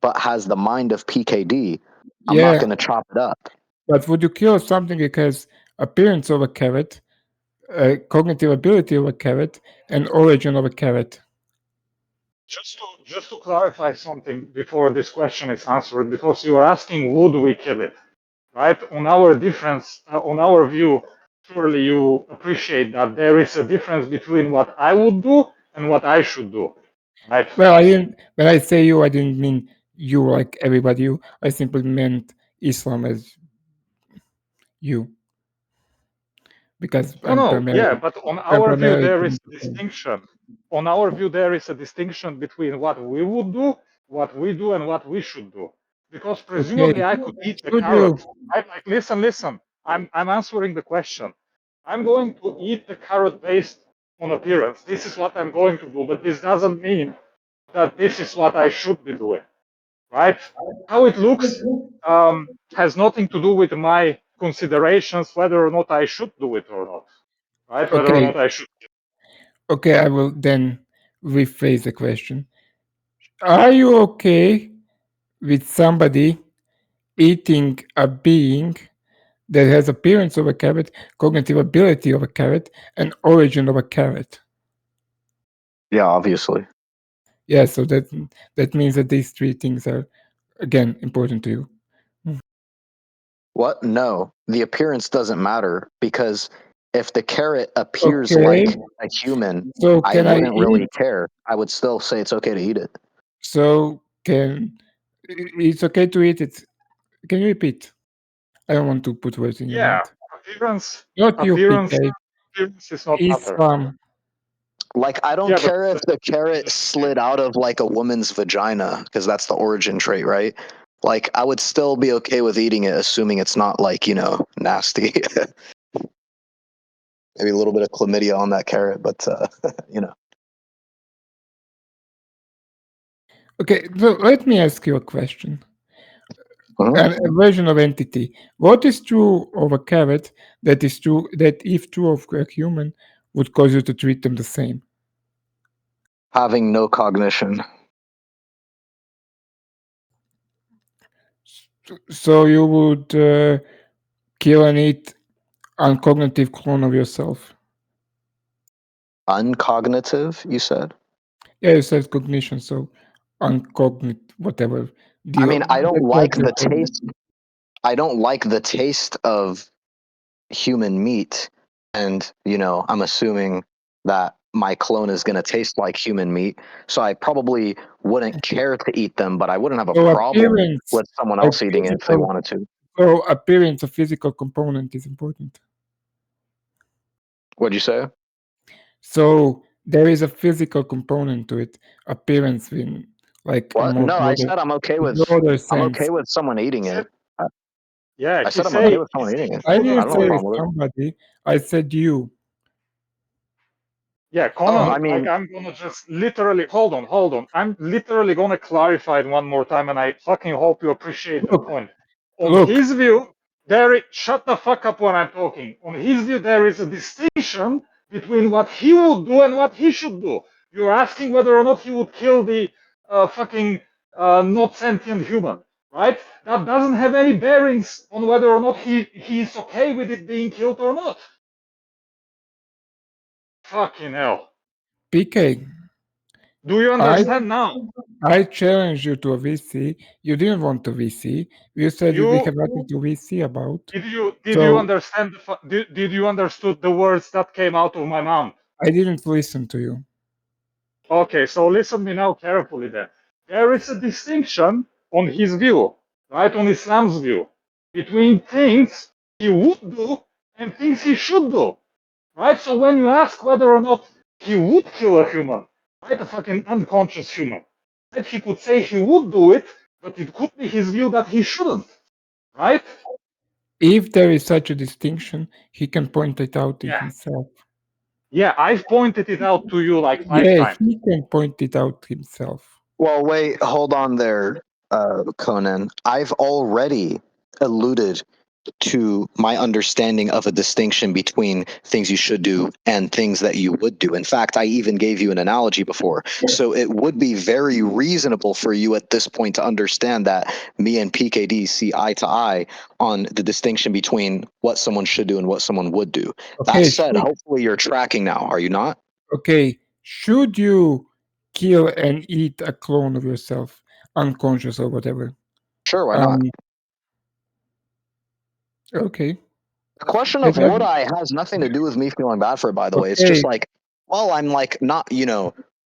but has the mind of PKD, I'm not yeah. going to chop it up. But would you kill something that has appearance of a carrot, cognitive ability of a carrot, and origin of a carrot? Just to clarify something before this question is answered, because you are asking, would we kill it, right? On our view, surely you appreciate that there is a difference between what I would do and what I should do, right? Well, I didn't. When I say you, I didn't mean you like everybody. You. I simply meant Islam as you, because No, no, yeah, but on I'm our view, primarily. there is a distinction. On our view, there is a distinction between what we would do, what we do, and what we should do. Because Okay. presumably I could eat the Should carrot. you? Like, listen, listen. I'm answering the question. I'm going to eat the carrot based on appearance. This is what I'm going to do, but this doesn't mean that this is what I should be doing, right? How it looks has nothing to do with my considerations whether or not I should do it or not, right? Whether or Okay. not I should. Okay. I will then rephrase the question. Are you okay with somebody eating a being that has appearance of a carrot, cognitive ability of a carrot, and origin of a carrot? Yeah, obviously. Yeah, so that means that these three things are again important to you. What? No. The appearance doesn't matter because if the carrot appears Okay. like a human, So I can I wouldn't eat? really care. I would still say it's okay to eat it. So can it's okay to eat it? Can you repeat? I don't want to put words in your Yeah, mouth. appearance, Not you, appearance, PK. appearance is not matter. Islam. Like, I don't Yeah, but care if the carrot just slid out of like a woman's vagina because that's the origin trait, right? Like, I would still be okay with eating it, assuming it's not like, nasty. Maybe a little bit of chlamydia on that carrot, but, you know. Okay, so let me ask you a question. Mhm. A version of entity. What is true of a carrot that is true that if true of a human would cause you to treat them the same? Having no cognition. So you would kill and eat uncognitive clone of yourself. Uncognitive, you said? Yeah, you said cognition, so uncognitive, whatever. I mean, I don't That's what like you're the saying. taste. I don't like the taste of human meat. And, I'm assuming that my clone is going to taste like human meat. So I probably wouldn't care to eat them, but I wouldn't have a So problem appearance, with someone like else eating it if they physical, wanted to. so appearance, a physical component is important. What'd you say? So there is a physical component to it, appearance in like a What? more No, I said broader I'm sense. okay with someone he eating said, it. I yeah, I he said I'm okay say, with he someone say eating he it. I wouldn't I didn't don't have a say do it. problem with it. somebody. I said you. Yeah, Oh, Conan, I like mean, I'm gonna just literally hold on. I'm literally gonna clarify it one more time, and I fucking hope you appreciate the Look, point. On look, his view, shut the fuck up when I'm talking. On his view, there is a distinction between what he would do and what he should do. You're asking whether or not he would kill the fucking not sentient human, right? That doesn't have any bearings on whether or not he's okay with it being killed or not. Fucking hell. PK. Do you I understand now? I challenged you to a VC. You didn't want a VC. You said we You have nothing to VC about. did you So understand did you understood the words that came out of my mouth? I didn't listen to you. Okay, so listen me now carefully then. There is a distinction on his view, right, on Islam's view, between things he would do and things he should do, right? So when you ask whether or not he would kill a human, right, a fucking unconscious human, right, he could say he would do it, but it could be his view that he shouldn't. right? If there is such a distinction, he can point it out to Yeah. himself. Yeah, I've pointed it out to you like five Yeah, times. he can point it out himself. Well, wait, hold on there, Conan. I've already alluded to my understanding of a distinction between things you should do and things that you would do. In fact, I even gave you an analogy before. So it would be very reasonable for you at this point to understand that me and PKD see eye to eye on the distinction between what someone should do and what someone would do. That Okay, said, hopefully you're tracking now, are you not? should you kill and eat a clone of yourself, unconscious or whatever? Sure, why not? Um, okay. The question That of would doesn't- I has nothing to do with me feeling bad for it, by the way. It's just Okay, like, well, I'm like not,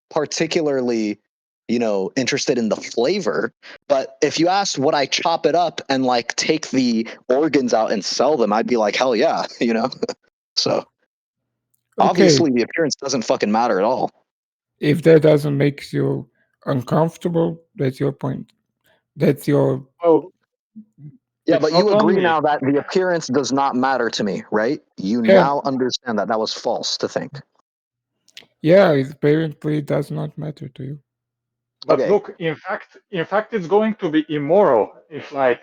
particularly, interested in the flavor. But if you asked would I chop it up and like take the organs out and sell them, I'd be like, hell yeah, So okay. obviously the appearance doesn't fucking matter at all. If that doesn't make you uncomfortable, that's your point. That's your Well, Yeah, it's but you not agree only now that the appearance does not matter to me, right? You yeah, now understand that that was false to think. yeah. It apparently does not matter to you. But Okay, look, in fact, it's going to be immoral if, like,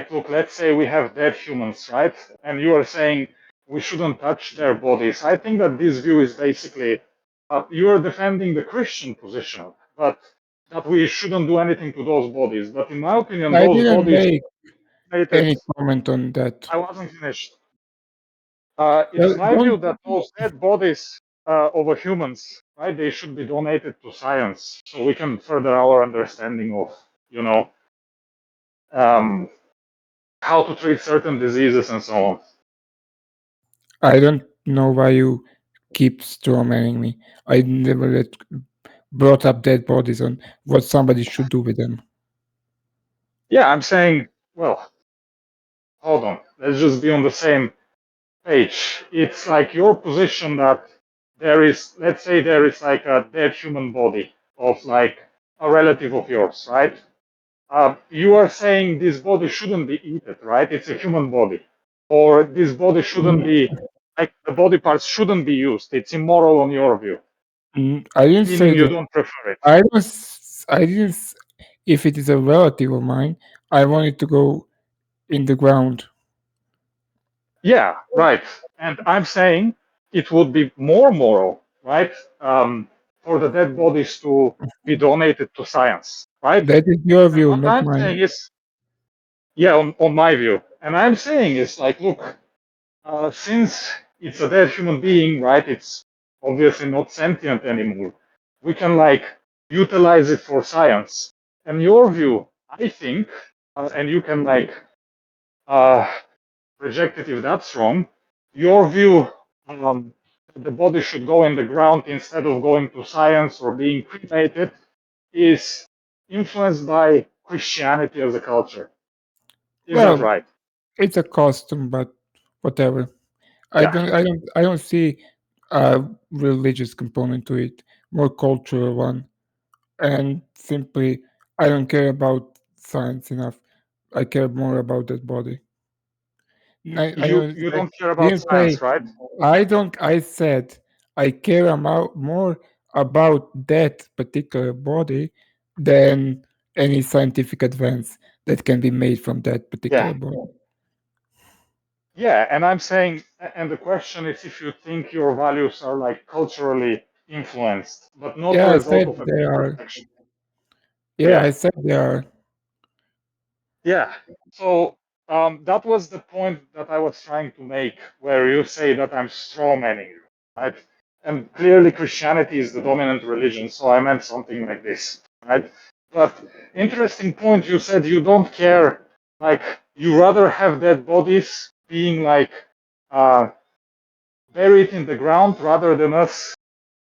look, let's say we have dead humans, right? And you are saying we shouldn't touch their bodies. I think that this view is basically you are defending the Christian position, but that we shouldn't do anything to those bodies. But in my opinion, I those didn't bodies make created. any comment on that. I wasn't finished. It's Well, my view don't that those dead bodies of humans, right, they should be donated to science so we can further our understanding of, you know, um, how to treat certain diseases and so on. I don't know why you keep strawmanning me. I never brought up dead bodies on what somebody should do with them. Yeah, I'm saying, well, hold on, let's just be on the same page. It's like your position that there is, let's say, there is like a dead human body of like a relative of yours, right? You are saying this body shouldn't be eaten, right? It's a human body. Or this body shouldn't be, like, the body parts shouldn't be used. It's immoral on your view, I didn't say meaning you that. don't prefer it. I was. I didn't. If it is a relative of mine, I want it to go in the ground. Yeah, right. And I'm saying it would be more moral, right? For the dead bodies to be donated to science, right? That is your And view, what not I'm saying mine. is, yeah, on my view. And I'm saying is like, look, since it's a dead human being, right? It's obviously not sentient anymore. We can like utilize it for science. And your view, I think, and you can like uh, reject it if that's wrong. Your view, that the body should go in the ground instead of going to science or being cremated, is influenced by Christianity as a culture. Is that Well, right? it's a custom, but whatever. I Yeah. don't. I don't. I don't see a religious component to it. More cultural one, and simply, I don't care about science enough. I care more about that body. I You don't. you I don't care about didn't say science, right? I don't. I said I care more about that particular body than any scientific advance that can be made from that Yeah. particular body. Yeah, and I'm saying, and the question is if you think your values are like culturally influenced, but not a Yeah, I result said of a they deliberate are. action. Yeah, Yeah, I said they are. yeah. So that was the point that I was trying to make, where you say that I'm strawmanning you, right? And clearly Christianity is the dominant religion, so I meant something like this, right? But interesting point, you said you don't care, like you rather have dead bodies being like uh, buried in the ground rather than us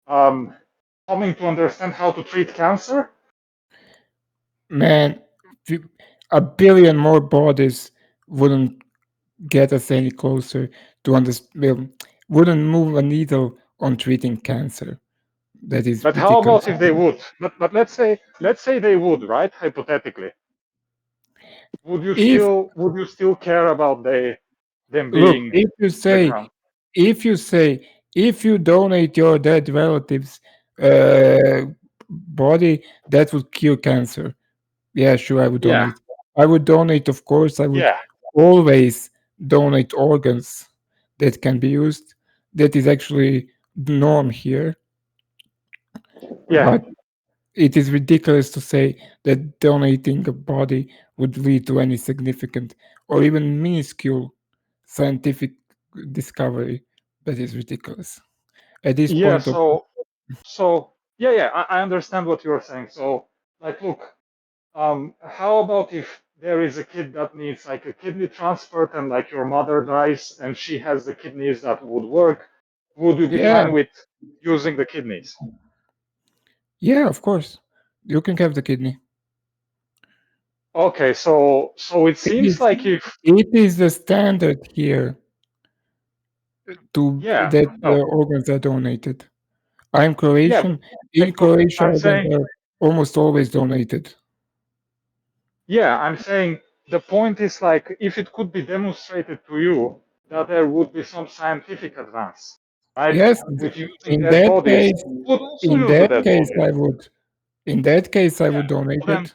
um, coming to understand how to treat cancer. Man, a billion more bodies wouldn't get us any closer to understand. Wouldn't move a needle on treating cancer. That is But how ridiculous. about if they would? But let's say they would, right? Hypothetically. If would you still care about them look, being on the ground? if you say, if you donate your dead relatives' uh, body, that would cure cancer. Yeah, sure, I would Yeah, donate. I would donate, of course. I would yeah, always donate organs that can be used. That is actually the norm here. yeah. But it is ridiculous to say that donating a body would lead to any significant or even minuscule scientific discovery. That is ridiculous. At this Yeah, point of so yeah, yeah, I understand what you're saying. So, like, look, how about if there is a kid that needs like a kidney transplant and like your mother dies and she has the kidneys that would work? Would you be yeah, fine with using the kidneys? yeah, of course, you can have the kidney. Okay, so it It seems is like if it is the standard here to yeah, that no, organs are donated. I'm yeah, Croatian. In like look, Croatia, I'm organs saying are almost always donated. yeah, I'm saying the point is like if it could be demonstrated to you that there would be some scientific advance, right? Yes, With using in dead that bodies, case, you would also in use the that dead case, bodies. I would. In that case, I Yeah. would donate So then, it.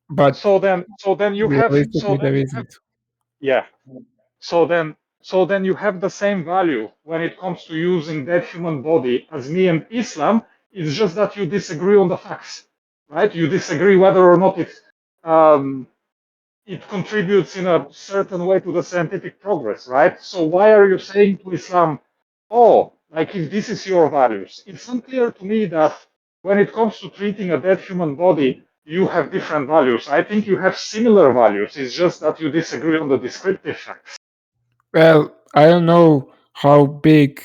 But so then you have, realistically, there isn't. yeah. So then, so then you have the same value when it comes to using dead human body as me and Islam. It's just that you disagree on the facts, right? You disagree whether or not um, it contributes in a certain way to the scientific progress, right? So why are you saying to Islam, oh, like if this is your values? It's unclear to me that when it comes to treating a dead human body, you have different values. I think you have similar values. It's just that you disagree on the descriptive facts. Well, I don't know how big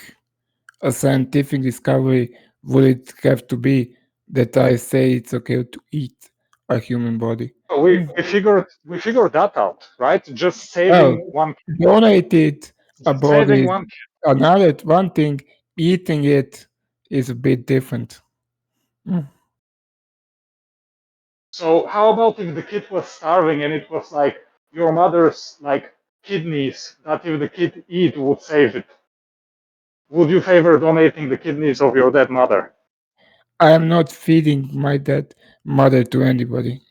a scientific discovery would it have to be that I say it's okay to eat a human body. We figured that out, right? Just Well, saving one, donated a just body saving is one. another one thing. Eating it is a bit different. Mm. So how about if the kid was starving and it was like your mother's like kidneys that if the kid eat would save it? Would you favor donating the kidneys of your dead mother? I am not feeding my dead mother to anybody.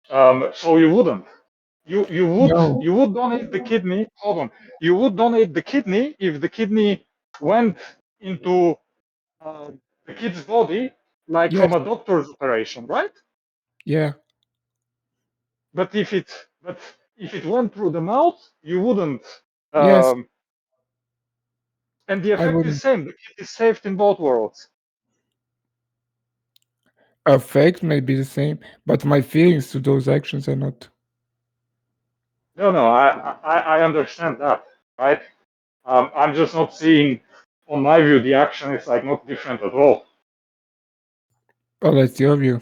So you wouldn't. You would No. you would donate the kidney. Hold on. You would donate the kidney if the kidney went into uh, the kid's body, like Yes. from a doctor's operation, right? Yeah. But if it went through the mouth, you wouldn't. Yes. Um, and the I effect is wouldn't same. The kid is saved in both worlds. affect may be the same, but my feelings to those actions are not. No, no, I understand that, right? I'm just not seeing, on my view, the action is like not different at all. Well, that's your view.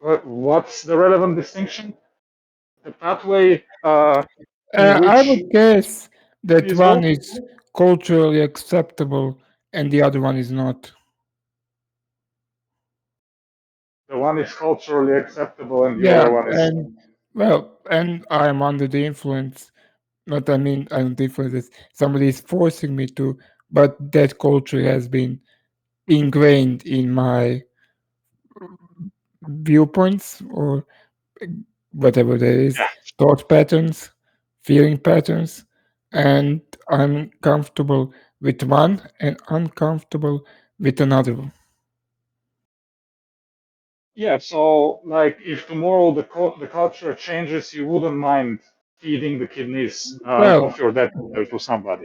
What's the relevant distinction? The pathway in I which would guess that kidneys one go, is culturally acceptable and the other one is not. the one is culturally acceptable and the Yeah, other one is. and well, and I'm under the influence. Not, I mean, I'm the influence. Somebody is forcing me to, but that culture has been ingrained in my viewpoints or whatever there is, Yeah, thought patterns, feeling patterns, and I'm comfortable with one and uncomfortable with another one. yeah. So, like, if tomorrow the culture changes, you wouldn't mind feeding the kidneys Well, of your dead mother to somebody.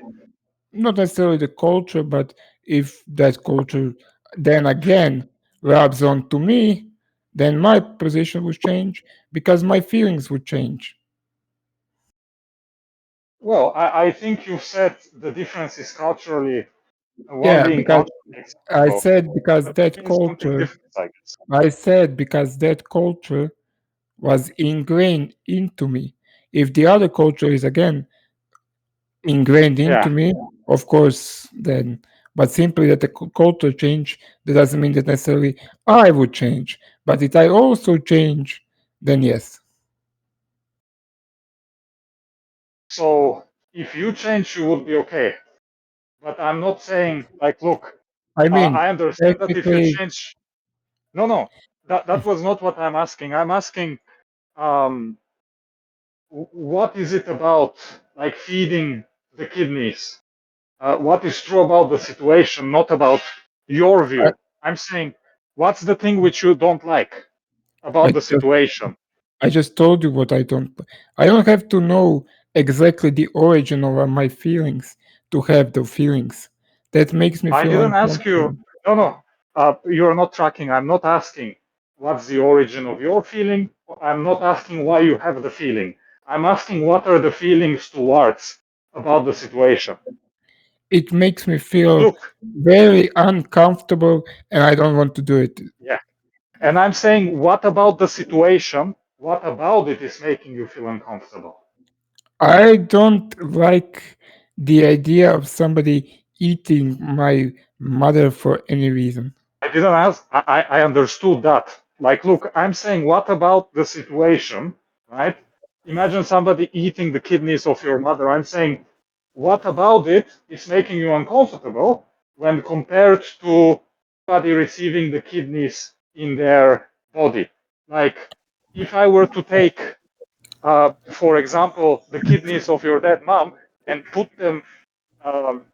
not necessarily the culture, but if that culture then again rubs on to me, then my position would change because my feelings would change. Well, I think you've said the difference is culturally, one Yeah, being because culturally I acceptable, said because but that it means something culture, different, I guess. I said because that culture was ingrained into me. If the other culture is again ingrained into Yeah, me, of course, then but simply that the culture change, that doesn't mean that necessarily I would change. But if I also change, then yes. So if you change, you would be okay. But I'm not saying like, look, I mean, I understand that if you technically, change, no, that was not what I'm asking. I'm asking, um, what is it about like feeding the kidneys? What is true about the situation, not about your I, view? I'm saying, what's the thing which you don't like I about the just situation? I just told you what I don't. I don't have to know exactly the origin of my feelings to have the feelings. That makes me I feel didn't ask you, uncomfortable. no, you're not tracking. I'm not asking what's the origin of your feeling. I'm not asking why you have the feeling. I'm asking what are the feelings towards about the situation. It makes me And feel look, very uncomfortable, and I don't want to do it. yeah. And I'm saying, what about the situation? What about it is making you feel uncomfortable? I don't like the idea of somebody eating my mother for any reason. I didn't ask, I understood that. Like, look, I'm saying, what about the situation, right? Imagine somebody eating the kidneys of your mother. I'm saying, what about it is making you uncomfortable when compared to somebody receiving the kidneys in their body? Like, if I were to take, for example, the kidneys of your dead mom and put them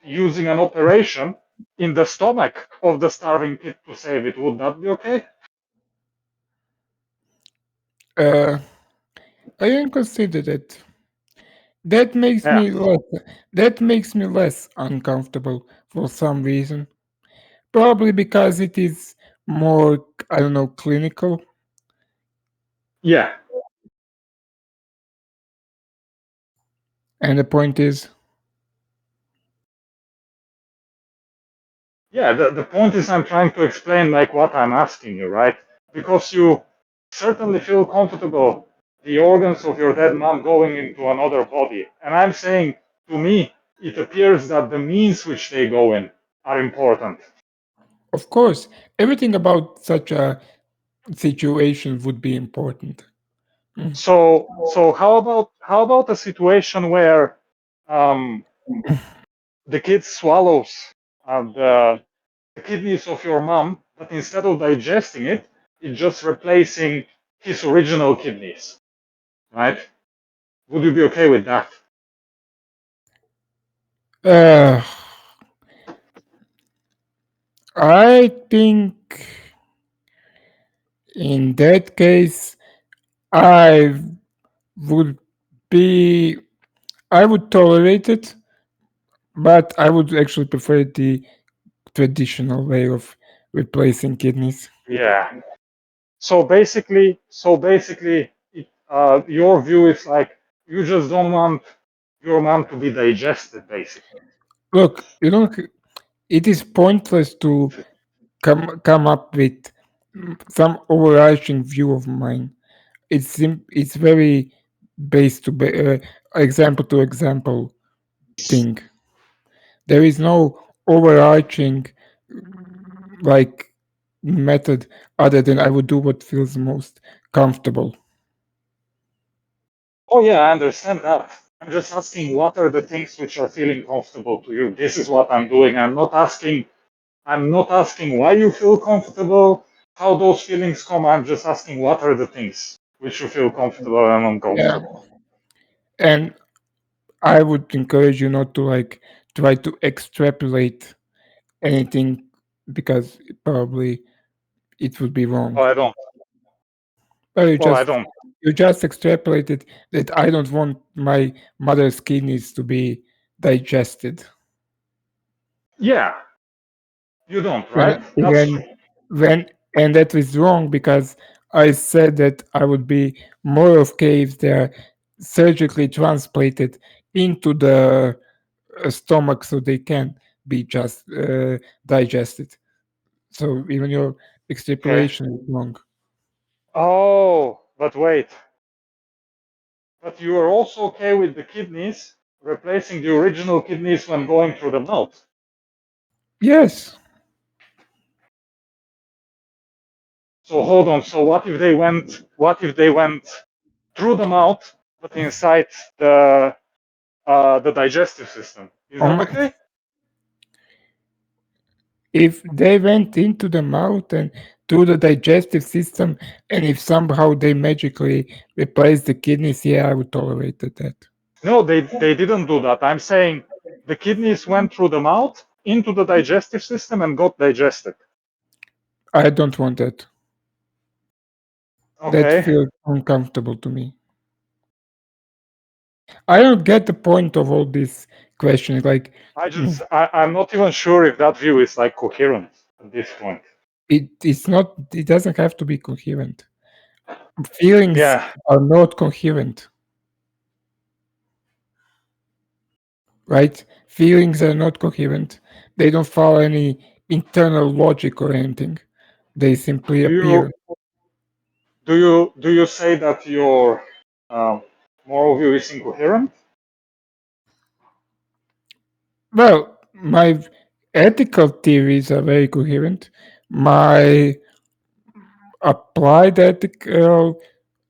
using an operation in the stomach of the starving kid to save it. Would that be okay? Uh, I didn't consider that. That makes Yeah. me less. That makes me less uncomfortable for some reason. Probably because it is more, I don't know, clinical. Yeah. And the point is, Yeah. The point is, I'm trying to explain like what I'm asking you, right? Because you certainly feel comfortable the organs of your dead mom going into another body. And I'm saying, to me, it appears that the means which they go in are important. of course, everything about such a situation would be important. Mm. So how about a situation where um, the kid swallows the kidneys of your mom, but instead of digesting it, it's just replacing his original kidneys, right? Would you be okay with that? Uh, I think in that case, I would be, I would tolerate it, but I would actually prefer the traditional way of replacing kidneys. Yeah. So basically, your view is like you just don't want your mom to be digested, basically. Look, you know, it is pointless to come up with some overarching view of mine. It's very based example to example thing. There is no overarching like method other than I would do what feels most comfortable. Oh yeah, I understand that. I'm just asking what are the things which are feeling comfortable to you. This is what I'm doing. I'm not asking why you feel comfortable, how those feelings come. I'm just asking what are the things which you feel comfortable and Yeah, uncomfortable. and I would encourage you not to like try to extrapolate anything because probably it would be wrong. Well, I don't. But Well, I don't. you just extrapolated that I don't want my mother's kidneys to be digested. Yeah, you don't, When right? That's true. when when and that is wrong because I said that I would be more okay if they're surgically transplanted into the stomach so they can be just digested. So even your Okay. extrapolation is wrong. Oh, but wait. But you are also okay with the kidneys replacing the original kidneys when going through the mouth. Yes, So hold on. So what if they went? What if they went through the mouth, but inside the digestive system? Is that um, okay? if they went into the mouth and through the digestive system, and if somehow they magically replace the kidneys, yeah, I would tolerate that. No, they didn't do that. I'm saying the kidneys went through the mouth into the digestive system and got digested. I don't want that. That Okay. feels uncomfortable to me. I don't get the point of all these questions. Like, mm, I'm not even sure if that view is like coherent at this point. it's not. It doesn't have to be coherent. Feelings Yeah, are not coherent, right? Feelings are not coherent. They don't follow any internal logic or anything. They simply do you appear. do you say that your um, moral view is incoherent? Well, my ethical theories are very coherent. My applied ethical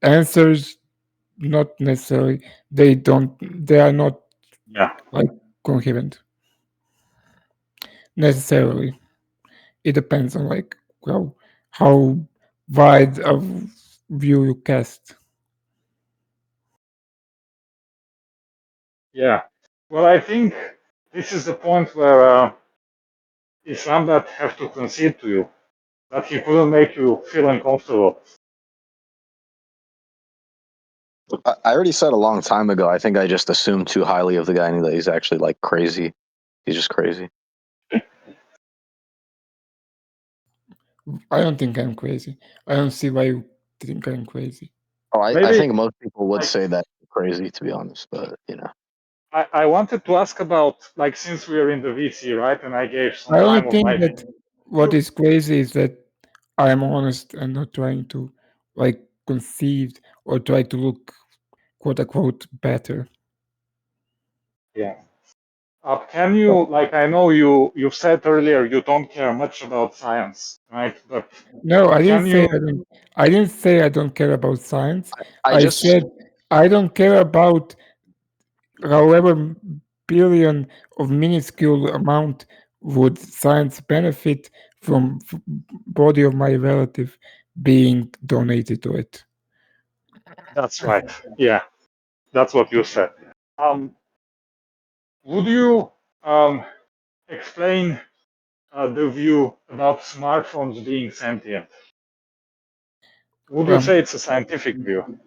answers, not necessarily. They don't. They are not Yeah, like coherent necessarily. It depends on like how wide of view you cast. yeah. Well, I think this is the point where Islam that have to concede to you that he couldn't make you feel uncomfortable. I already said a long time ago. I think I just assumed too highly of the guy and that he's actually like crazy. He's just crazy. I don't think I'm crazy. I don't see why you think I'm crazy. Oh, I Maybe think most people would like say that crazy, to be honest. But I wanted to ask about like since we are in the VC, right? And I gave some I only time of think my that what view. is crazy is that I'm honest and not trying to like conceive or try to look quote unquote better. Yeah. Can you like I know you said earlier you don't care much about science, right? But No, can you? I didn't say I don't care about science. I I just said I don't care about however billion of minuscule amount would science benefit from body of my relative being donated to it. That's right. Yeah, that's what you said. Um, would you explain the view about smartphones being sentient? Would you Um, say it's a scientific view?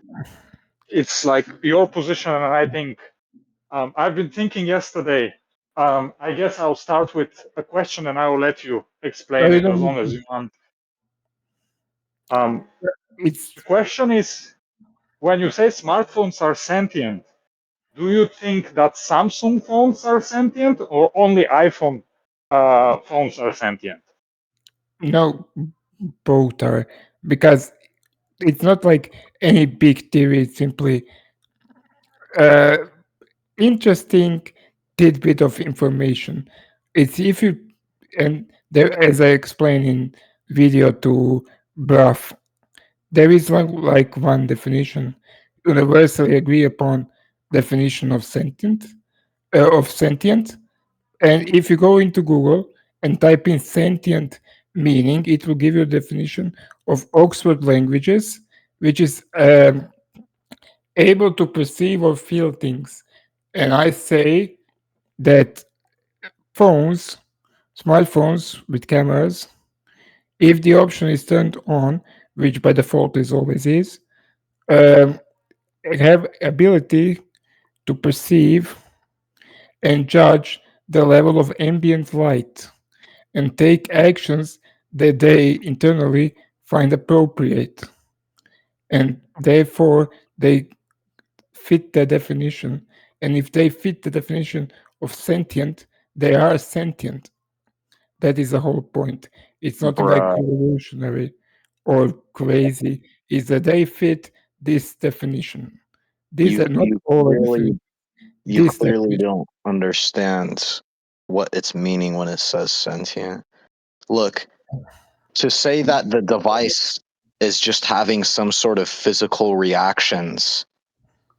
It's like your position, and I think I've been thinking yesterday. I guess I'll start with a question, and I will let you no, explain you it don't as long need as to. you want. Um, It's the question is, when you say smartphones are sentient, do you think that Samsung phones are sentient, or only iPhone phones are sentient? no, both are because it's not like any big theory. It's simply uh, interesting tidbit of information. It's if you and there, as I explained in video to Bruff, there is like one definition, universally agree upon definition of sentient. And if you go into Google and type in sentient meaning, it will give you a definition of Oxford languages, which is able to perceive or feel things. And I say that phones, smartphones with cameras, if the option is turned on, which by default is always is, um, have ability to perceive and judge the level of ambient light and take actions that they internally find appropriate. And therefore, they fit the definition. And if they fit the definition of sentient, they are sentient. That is the whole point. It's nothing like bruh, revolutionary or crazy. Is that they fit this definition. These you are not you all clearly definitions. you This clearly definition. don't understand what it's meaning when it says sentient. Look, to say that the device is just having some sort of physical reactions,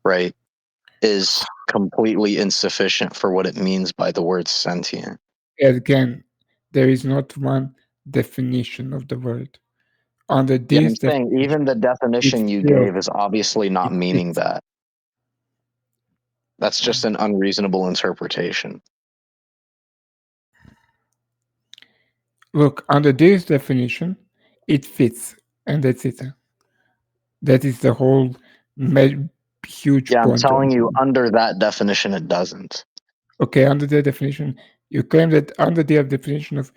right, is completely insufficient for what it means by the word sentient. Again, there is not one definition of the word. Under Yeah, I'm this saying even definition, the it definition you feels, gave is obviously not it meaning fits. that. That's just an unreasonable interpretation. Look, under this definition, it fits, and that's it. That is the whole huge Yeah, I'm point of telling you, it. under that definition, it doesn't. Okay, under the definition, you claim that under the definition of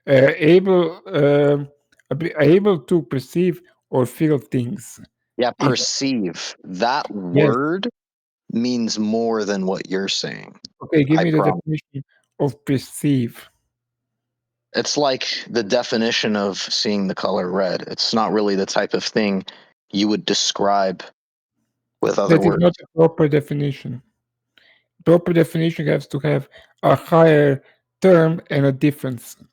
able to perceive or feel things. Yeah, If perceive. That yes, word means more than what you're saying. okay, give I me the promise. definition of perceive. It's like the definition of seeing the color red. It's not really the type of thing you would describe with other That is words. not a proper definition. Proper definition has to have a higher term and a difference. So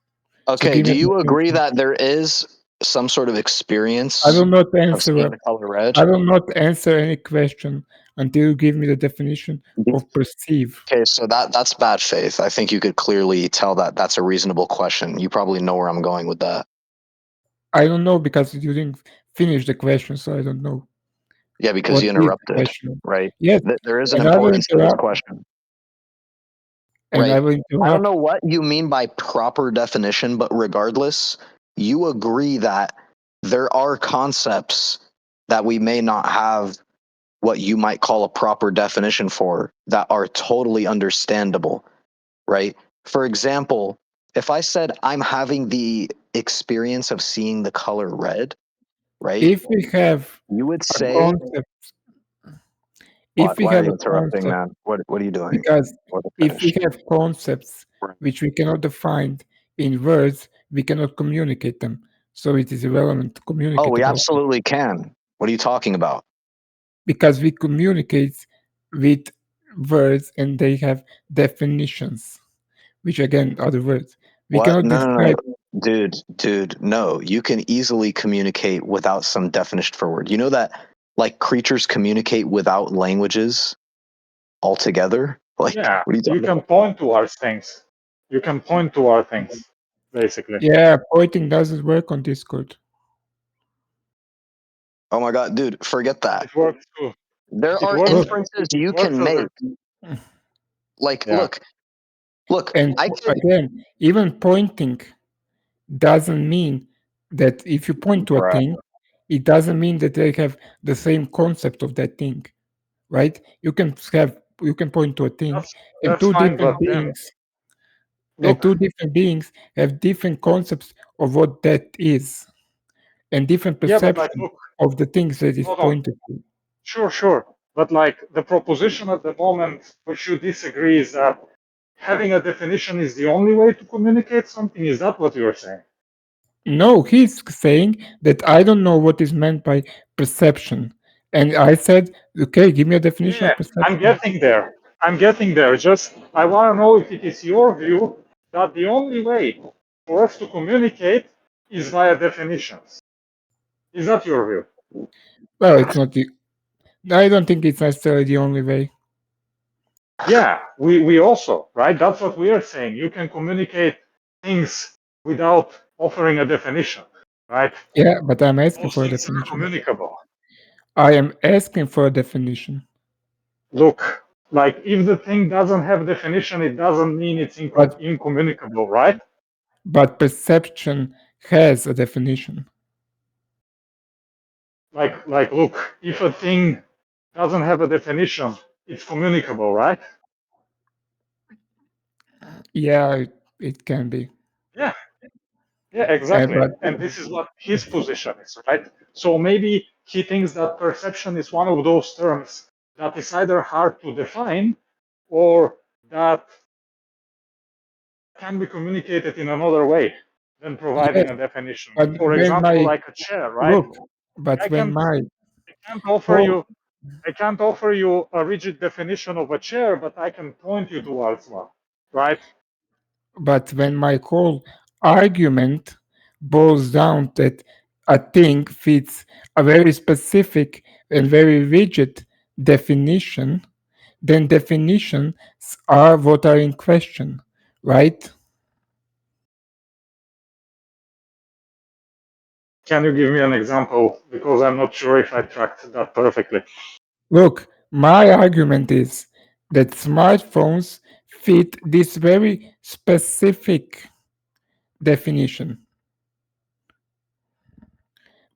Okay, give do me a you agree definition. that there is some sort of I experience will not of answer. seeing the color red? I will not answer any question until you give me the definition of perceive. Okay, so that's bad faith. I think you could clearly tell that that's a reasonable question. You probably know where I'm going with that. I don't know because you didn't finish the question, so I don't know Yeah, because what you is the interrupted, question. right? Yes, There is an and I will importance to this interrupt, question, and I right? will I don't interrupt. know what you mean by proper definition, but regardless, you agree that there are concepts that we may not have what you might call a proper definition for that are totally understandable, right? For example, if I said I'm having the experience of seeing the color red, right? If we have You would a say, concept, what? if we Why are have you a interrupting, concept, man? What are you doing? because Let it if we finish. have concepts Right. which we cannot define in words, we cannot communicate them. So it is irrelevant to Oh, communicate we about them absolutely can. What are you talking about? because we communicate with words and they have definitions, which again are the words. We What? cannot No, no, no. describe. Dude, no. You can easily communicate without some definition for word. You know that like creatures communicate without languages altogether? Like, Yeah, what are you you talking can about? point towards things. You can point toward things, basically. Yeah, pointing doesn't work on Discord. Oh my god, dude, forget that. It works too. There It are works. Look, inferences It you works can as make. a Like, yeah. look, and I could again, even pointing doesn't mean that if you point to a bruh. thing, it doesn't mean that they have the same concept of that thing, right? You can point to a thing, That's and that's fine, but then look, two different beings have different concepts of what that is, and different yeah, but like perception look, of the things that is hold on. pointed to. Sure, sure. But like the proposition at the moment which you disagree is that having a definition is the only way to communicate something. Is that what you're saying? No, he's saying that I don't know what is meant by perception. And I said, okay, give me a definition Yeah, of I'm perception. getting there. I'm getting there. Just I want to know if it is your view that the only way for us to communicate is via definitions. Is that your view? Well, it's not the, I don't think it's necessarily the only way. Yeah, we also, right? That's what we are saying. You can communicate things without offering a definition, right? Yeah, but I'm asking Those for a things are definition. communicable. I am asking for a definition. Look, like if the thing doesn't have definition, it doesn't mean it's But incommunicable, right? perception has a definition. Like look, if a thing doesn't have a definition, it's communicable, right? Yeah, it can be. Yeah, yeah, exactly. But And this is what his position is, right? So maybe he thinks that perception is one of those terms that is either hard to define or that can be communicated in another way than yes, providing a definition. but For when example, my like a chair, right? look, but I when can't my I can't offer whole you I can't offer you a rigid definition of a chair, but I can point you towards one, right? but when my whole argument boils down that a thing fits a very specific and very rigid definition, then definitions are what are in question, right? Can you give me an example? Because I'm not sure if I tracked that perfectly. Look, my argument is that smartphones fit this very specific definition.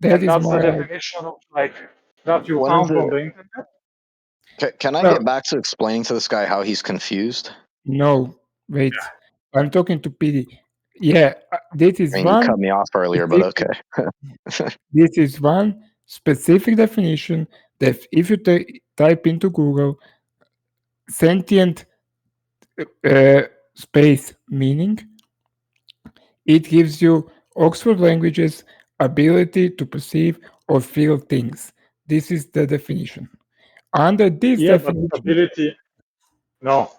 That And is that's the my definition of like that you What is found it? on the internet. Can I well, get back to explaining to this guy how he's confused? no, wait. I'm talking to PD. Yeah, this I is mean, you one cut me off earlier, but specific. okay. This is one specific definition that if you type into Google sentient uh, space meaning, it gives you Oxford Languages ability to perceive or feel things. This is the definition. Under this Yeah, but definition, ability, no.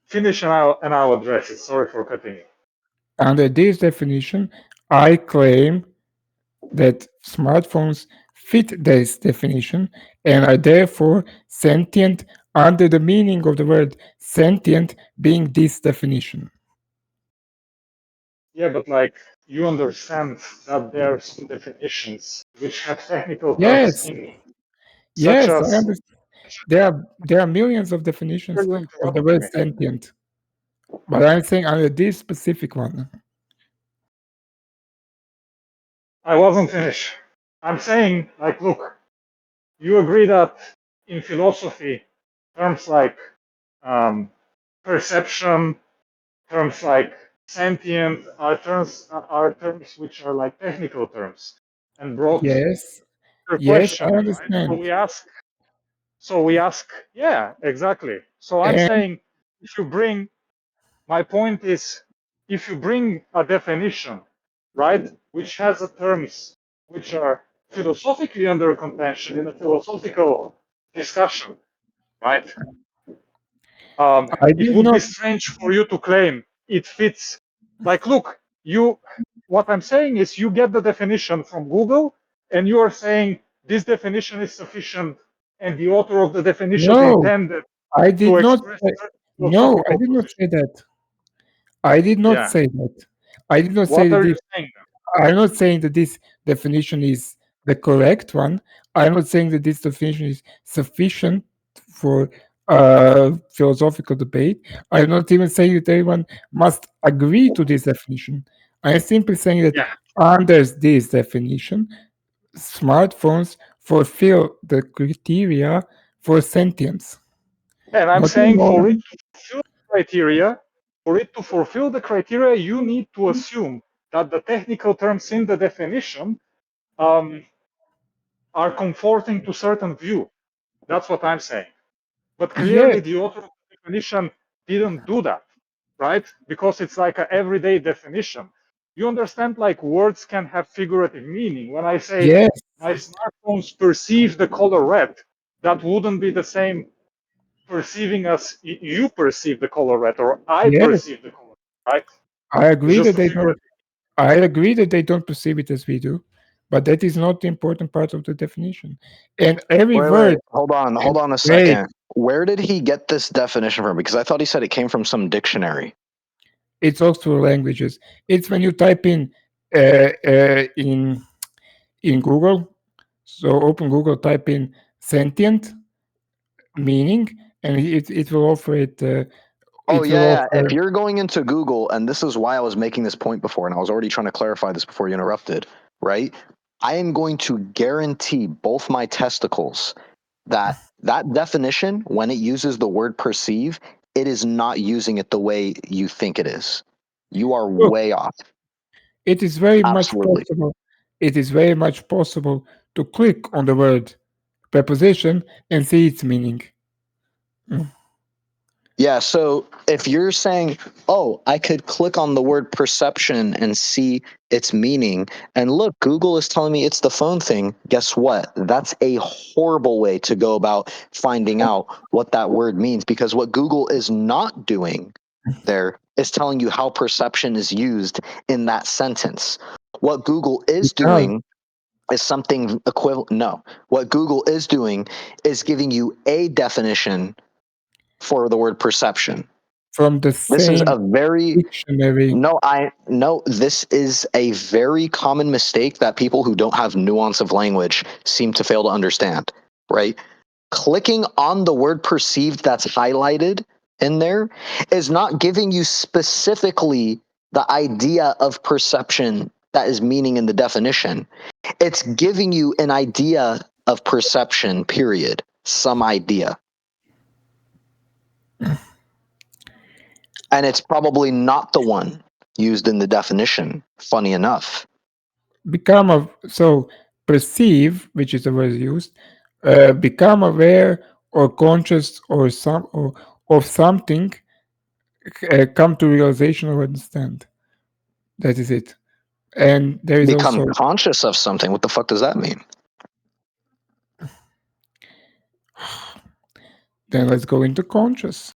Finish and I'll address it. Sorry for cutting you. under this definition, I claim that smartphones fit this definition and are therefore sentient under the meaning of the word sentient being this definition. Yeah, but like you understand that there are some definitions which have technical terms Yes, in it, such yes, I as understand. There are millions of definitions you're of the interrupting word me. sentient, but I'm saying under this specific one. I wasn't finished. I'm saying, like, look, you agree that in philosophy, terms like um, perception, terms like sentient are terms which are like technical terms and brought Yes, your yes, I question, right? So understand. we ask, yeah, exactly. So I'm And saying if you bring my point is if you bring a definition, right, which has a terms which are philosophically under contention in a philosophical discussion, right? I It did would be not strange for you to claim it fits. Like, look, you. What I'm saying is, you get the definition from Google, and you are saying this definition is sufficient, and the author of the definition no, intended I did to not express say, certain no, I philosophical did not position. say that. I did not Yeah. say that. I did not say What that are you this, saying then? I'm not saying that this definition is the correct one. I'm not saying that this definition is sufficient for philosophical debate. I'm not even saying that everyone must agree to this definition. I'm simply saying that Yeah. under this definition, smartphones fulfill the criteria for sentience. And I'm Nothing saying more. for it to fulfill the criteria, you need to assume that the technical terms in the definition um, are comforting to certain view. That's what I'm saying. But Yes, clearly, the author of the definition didn't do that, right? Because it's like an everyday definition. You understand, like words can have figurative meaning. When I say yes, my smartphones perceive the color red, that wouldn't be the same perceiving as you perceive the color red or I yes. perceive the color, right? I It's agree just that a they don't. figurative. I agree that they don't perceive it as we do, but that is not the important part of the definition. And every Wait. word, Hold and on a wait, second. Where did he get this definition from? Because I thought he said it came from some dictionary. it's also languages. It's when you type in Google. So open Google, type in sentient meaning, and it will offer it. Oh It will yeah, yeah. If offer. you're going into Google, and this is why I was making this point before, and I was already trying to clarify this before you interrupted, right? I am going to guarantee both my testicles that that definition, when it uses the word perceive, it is not using it the way you think it is. You are Look, way off. it is very much Absolutely. possible. It is very much possible to click on the word preposition and see its meaning. Mm. Yeah, so if you're saying, oh, I could click on the word perception and see its meaning, and look, Google is telling me it's the phone thing, guess what? That's a horrible way to go about finding out what that word means because what Google is not doing there is telling you how perception is used in that sentence. What Google is It does. doing is something equivalent. No, what Google is doing is giving you a definition for the word perception. From the This is same a very dictionary. this is a very common mistake that people who don't have nuance of language seem to fail to understand, right? Clicking on the word perceived that's highlighted in there is not giving you specifically the idea of perception that is meaning in the definition. It's giving you an idea of perception, period. Some idea. And it's probably not the one used in the definition, funny enough. Become of so perceive, which is the word used, become aware or conscious or some or of something, come to realization or understand. That is it. And there is Become also conscious of something. What the fuck does that mean? then let's go into conscious.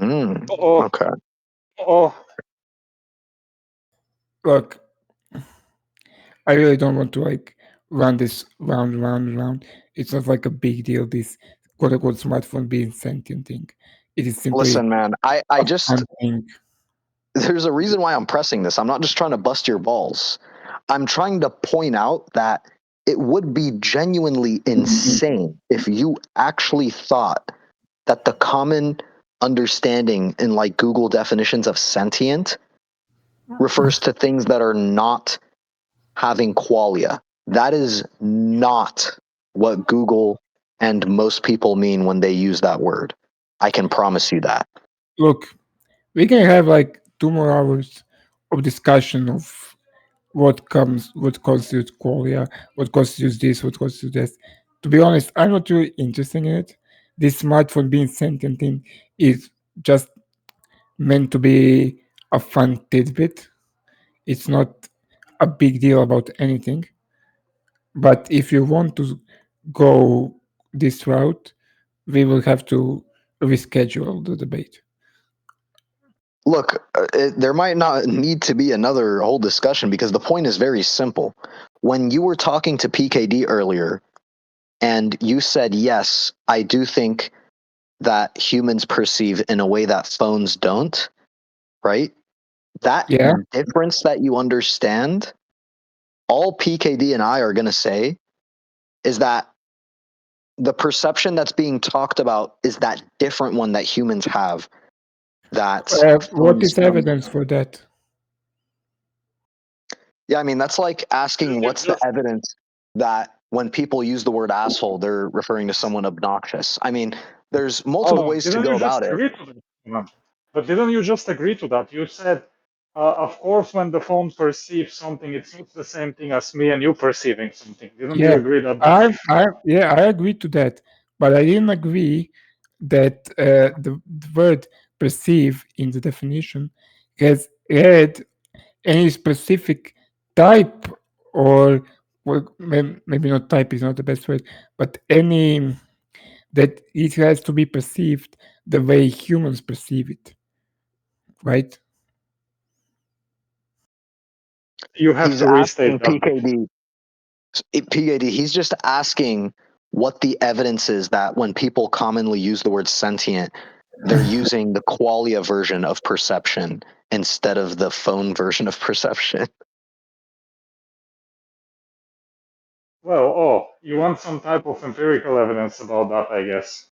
Oh, Okay. oh, Look, I really don't want to like run this round. It's not like a big deal. This quote unquote smartphone being sentient thing. It is simply Listen, man, I a just, fun thing. there's a reason why I'm pressing this. I'm not just trying to bust your balls. I'm trying to point out that it would be genuinely insane if you actually thought that the common understanding in like Google definitions of sentient refers to things that are not having qualia. That is not what Google and most people mean when they use that word. I can promise you that. Look, we can have like 2 more hours of discussion of what constitutes qualia, what constitutes this, what constitutes this. To be honest, I'm not really interested in it. This smartphone being sentient thing is just meant to be a fun tidbit. It's not a big deal about anything. But if you want to go this route, we will have to reschedule the debate. Look, there might not need to be another whole discussion because the point is very simple. When you were talking to PKD earlier and you said, yes, I do think that humans perceive in a way that phones don't, right? That Yeah. difference that you understand, all PKD and I are going to say is that the perception that's being talked about is that different one that humans have that What phones is don't. evidence for that? Yeah, I mean, that's like asking isn't it what's the just evidence that when people use the word asshole, they're referring to someone obnoxious. I mean, there's multiple oh, ways to didn't go you just about it. agree to that? But didn't you just agree to that? You said, of course, when the phone perceives something, it's not the same thing as me and you perceiving something. Didn't you Yeah, agree that that's I agree to that, but I didn't agree that the word perceive in the definition has had any specific type or well, maybe not type is not the best word, but any that it has to be perceived the way humans perceive it, right? you have He's to restate asking that, please. PKD, he's just asking what the evidence is that when people commonly use the word sentient, they're using the qualia version of perception instead of the phone version of perception. Well, oh, you want some type of empirical evidence about that, I guess.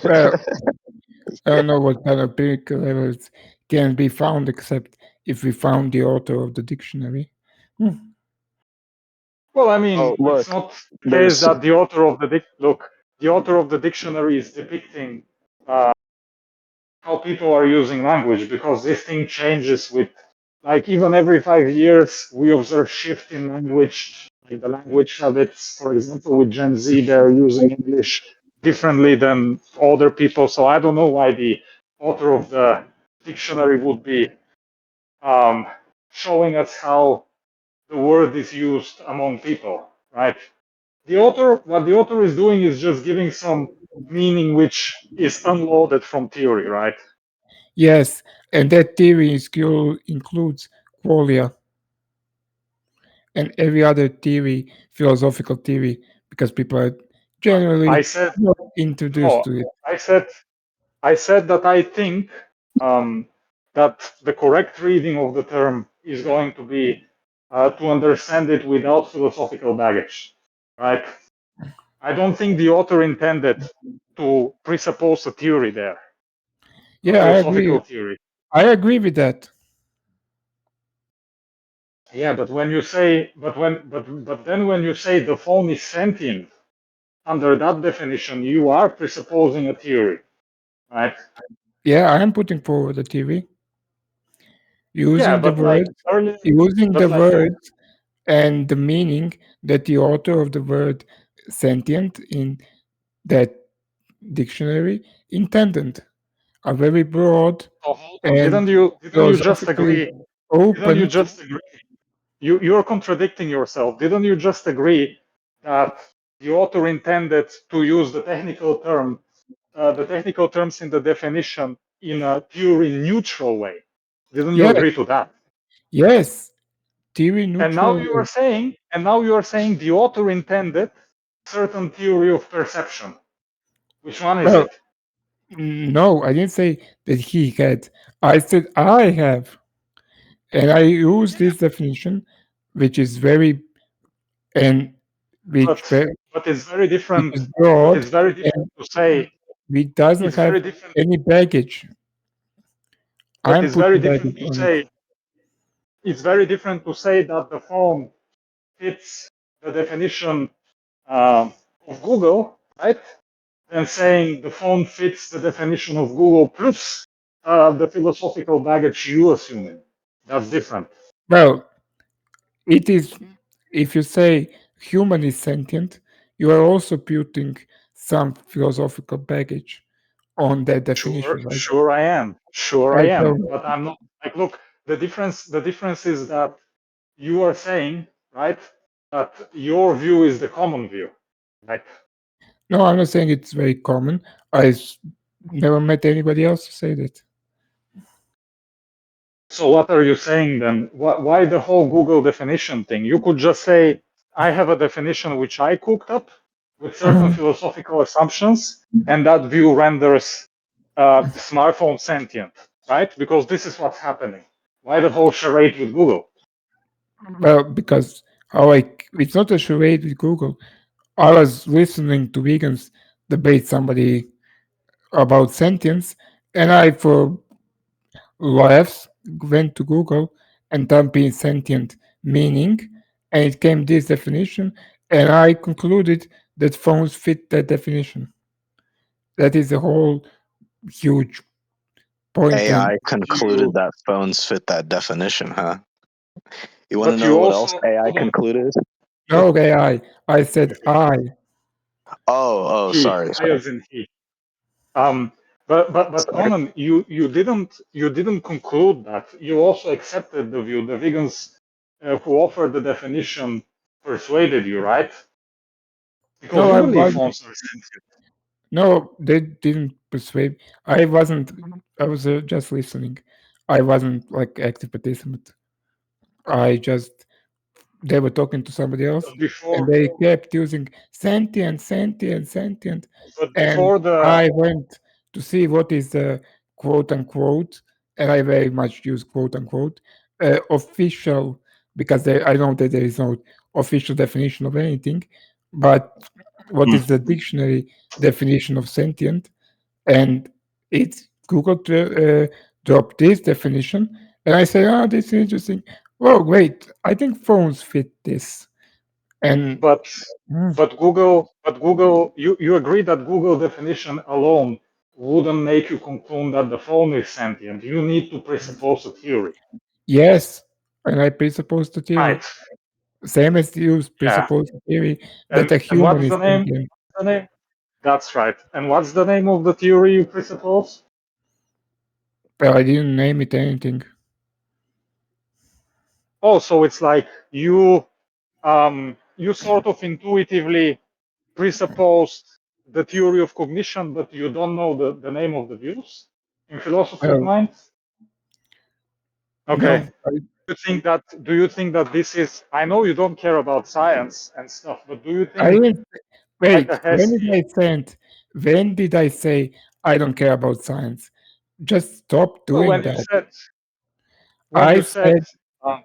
Well, I don't know what kind of empirical evidence can be found except if we found the author of the dictionary. Hmm. Well, I Oh, mean, look, it's not the case there's that the author of the look, the author of the dictionary is depicting uh, how people are using language because this thing changes with, like, even every 5 years we observe shift in language, like the language habits. For example, with Gen Z, they're using English differently than older people. So I don't know why the author of the dictionary would be um, showing us how the word is used among people, right? What the author is doing is just giving some meaning which is unloaded from theory, right? Yes, and that theory includes qualia and every other theory, philosophical theory, because people are I generally said not introduced no. to it. I said I said that I think that the correct reading of the term is going to be to understand it without philosophical baggage, right? I don't think the author intended to presuppose a theory there, a Yeah, I agree. philosophical theory. I agree with that. Yeah, but when you say, but then when you say the phone is sentient, under that definition, you are presupposing a theory, right? Yeah, I am putting forward the theory Yeah, using the but like words, earlier, using but the like words and the meaning that the author of the word sentient in that dictionary intended. A very broad oh, hold on, and didn't you just philosophically agree? Didn't you open. just agree? You're contradicting yourself. Didn't you just agree that the author intended to use the technical terms in the definition in a theory neutral way? Didn't you Yes, agree to that? yes, theory And now neutral. you are saying, the author intended certain theory of perception. Which one is Well, it? no, I didn't say that he had. I said I have. And I use Yeah, this definition, which is very and which but ve- but it's very which different. is But broad it's very different and to say. which doesn't It's very have different. any baggage. But I'm it's very putting different baggage to on it. say. It's very different to say that the phone fits the definition of Google, right? Than saying the phone fits the definition of Google plus the philosophical baggage you assume. That's different. Well, it is if you say human is sentient, you are also putting some philosophical baggage on that Sure, definition, right? sure I am. Sure I Right. So am. But I'm not like look, the difference is that you are saying, right, that your view is the common view. Right? no, I'm not saying it's very common. Never met anybody else to say that. So what are you saying then? Why the whole Google definition thing? You could just say, I have a definition which I cooked up with certain philosophical assumptions, and that view renders smartphone sentient, right? Because this is what's happening. Why the whole charade with Google? Well, because it's not a charade with Google. I was listening to vegans debate somebody about sentience, and I, for laughs, went to Google and typed in sentient meaning, and it came this definition, and I concluded that phones fit that definition. That is the whole huge point, and AI concluded You, that phones fit that definition, huh? You want to but you know what else also AI hold on. concluded? But no I said I. Oh, he, sorry, I sorry. as in he. Um, but Sorry. Conan, you didn't conclude that. You also accepted the view. The vegans who offered the definition persuaded you, right? Because No, you I believe was phones are sentient. no, they didn't persuade. I wasn't. I was just listening. I wasn't like active participant. I just they were talking to somebody else, But and before, they kept using sentient, sentient, sentient, but and before the I went to see what is the quote unquote, and I very much use quote unquote official because I know that there is no official definition of anything, but what is the dictionary definition of sentient? And it's Google dropped this definition, and I say, oh, this is interesting. Well, great. I think phones fit this. And but mm, but Google, you agree that Google definition alone wouldn't make you conclude that the phone is sentient. You need to presuppose a theory, yes, and I presuppose the theory, right? same as you Yeah. presuppose the theory that And a and human what's is the name? sentient. The name? That's right. And what's the name of the theory you presuppose? Well, I didn't name it anything. Oh, so it's like you sort of intuitively presupposed the theory of cognition, but you don't know the name of the views. in philosophy of Well, mind? Okay. no, Do you think that this is, I know you don't care about science and stuff, but do you I think didn't like a wait. Hesse, When did I say I don't care about science? Just stop well, doing that. when I you said, said um,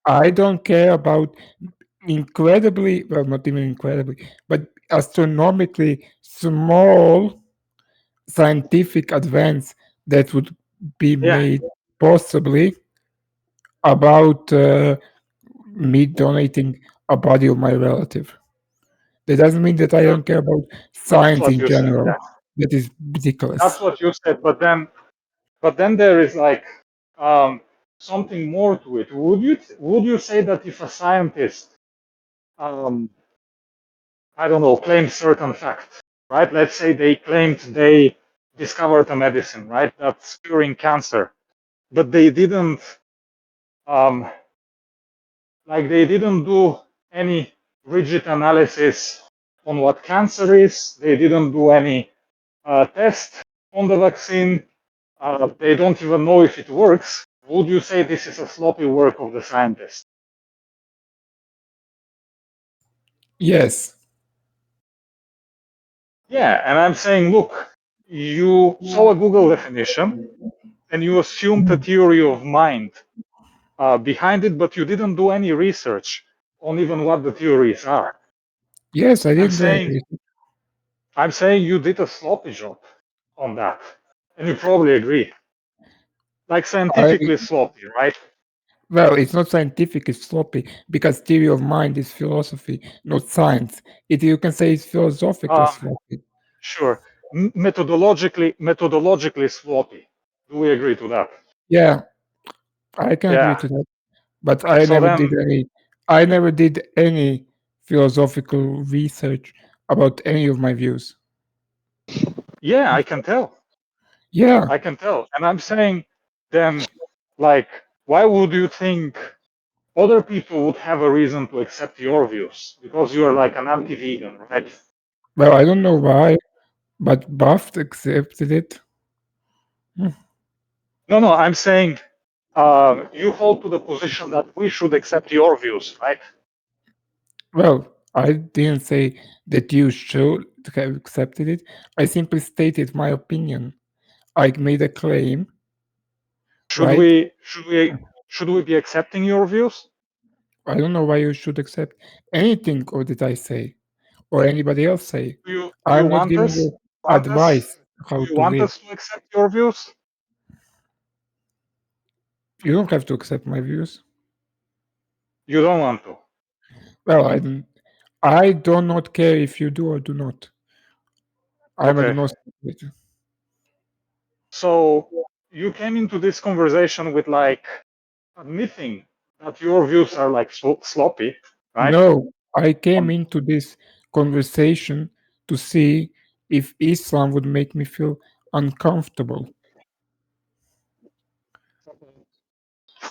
I don't care about incredibly, well, not even incredibly, but astronomically small scientific advance that would be yeah, made possibly about me donating a body of my relative. That doesn't mean that I uh, don't care about that's science what in you said. general. Yeah, That is that's ridiculous. what you said. But then there is like um, something more to it. Would you say that if a scientist, um, I don't know, claims certain fact, right? Let's say they claimed they discovered a medicine, right? That's curing cancer, but they didn't, um, like they didn't do any rigid analysis on what cancer is. They didn't do any test on the vaccine. They don't even know if it works. Would you say this is a sloppy work of the scientist? Yes, Yeah, and I'm saying, look, you saw a Google definition and you assumed a theory of mind behind it, but you didn't do any research on even what the theories are. yes, I I'm didn't do saying, anything. I'm saying you did a sloppy job on that, and you probably agree. Like I scientifically sloppy, right? Well, it's not scientific, it's sloppy because theory of mind is philosophy, not science. You can say it's philosophically Um, sloppy. sure. Methodologically sloppy. Do we agree to that? Yeah, I can agree Yeah. to that. But So then, I never did any philosophical research about any of my views. yeah, I can tell. Yeah, I can tell. And I'm saying, then, like, why would you think other people would have a reason to accept your views? Because you're like an anti-vegan, right? well, I don't know why, but Buffed accepted it. Hmm. No, no, I'm saying you hold to the position that we should accept your views, right? Well, I didn't say that you should have accepted it. I simply stated my opinion. I made a claim, Should right? we should we should we be accepting your views? I don't know why you should accept anything or that I say or anybody else say. Do you I'm not want giving us? you Want us? advice Do how you to want live. us to accept your views? You don't have to accept my views. You don't want to. Well, I do not care if you do or do not. I'm Okay. agnostic with you. So you came into this conversation with like admitting that your views are like sloppy, right? No, I came Um, into this conversation to see if Islam would make me feel uncomfortable.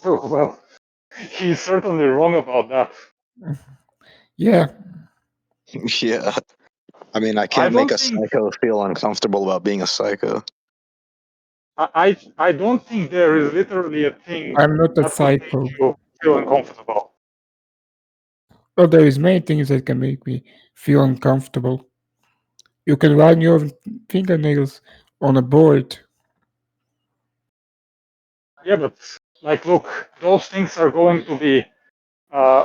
well, he's certainly wrong about that. Yeah, Yeah. I mean, I I can't make don't a think psycho feel uncomfortable about being a psycho. I don't think there is literally a thing I'm not a that could make psycho. you feel uncomfortable. Well, there is many things that can make me feel uncomfortable. You can run your fingernails on a board. Yeah, but like, look, those things are going to be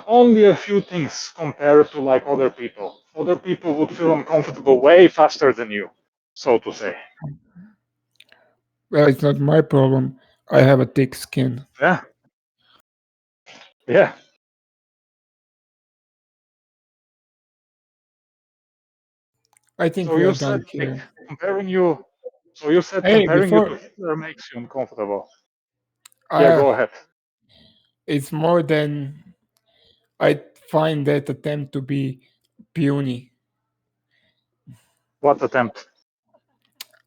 only a few things compared to like other people. Other people would feel uncomfortable way faster than you, so to say. Well, it's not my problem. I have a thick skin. Yeah, yeah. I think So we you are said done like here. comparing you. So you said Hey, comparing you to before Hitler makes you uncomfortable. Yeah, uh, go ahead. it's more than I find that attempt to be puny. What attempt?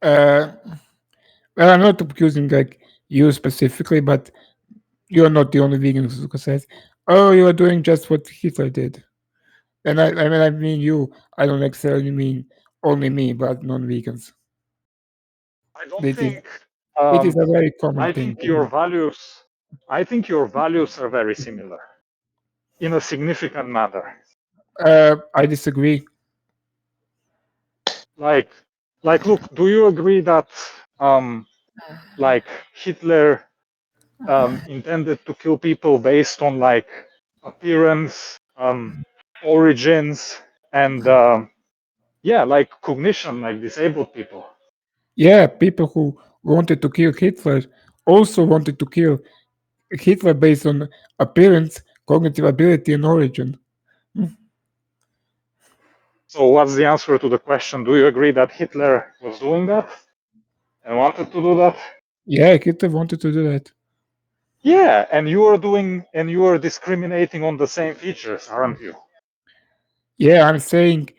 Uh, well, I'm not accusing like you specifically, but you're not the only vegan who says, "Oh, you are doing just what Hitler did." And I mean you. I don't necessarily mean only me, but non-vegans. I don't That is think. It is Um, a very common I thing. think your values, I think your values are very similar in a significant manner. I disagree. Like, look, do you agree that, um, like Hitler intended to kill people based on like appearance, origins, and yeah, like cognition, like disabled people. Yeah, people who wanted to kill Hitler also wanted to kill Hitler based on appearance, cognitive ability, and origin. So, what's the answer to the question? Do you agree that Hitler was doing that and wanted to do that? Yeah, Hitler wanted to do that. Yeah, and you are discriminating on the same features, aren't you? Yeah, I'm saying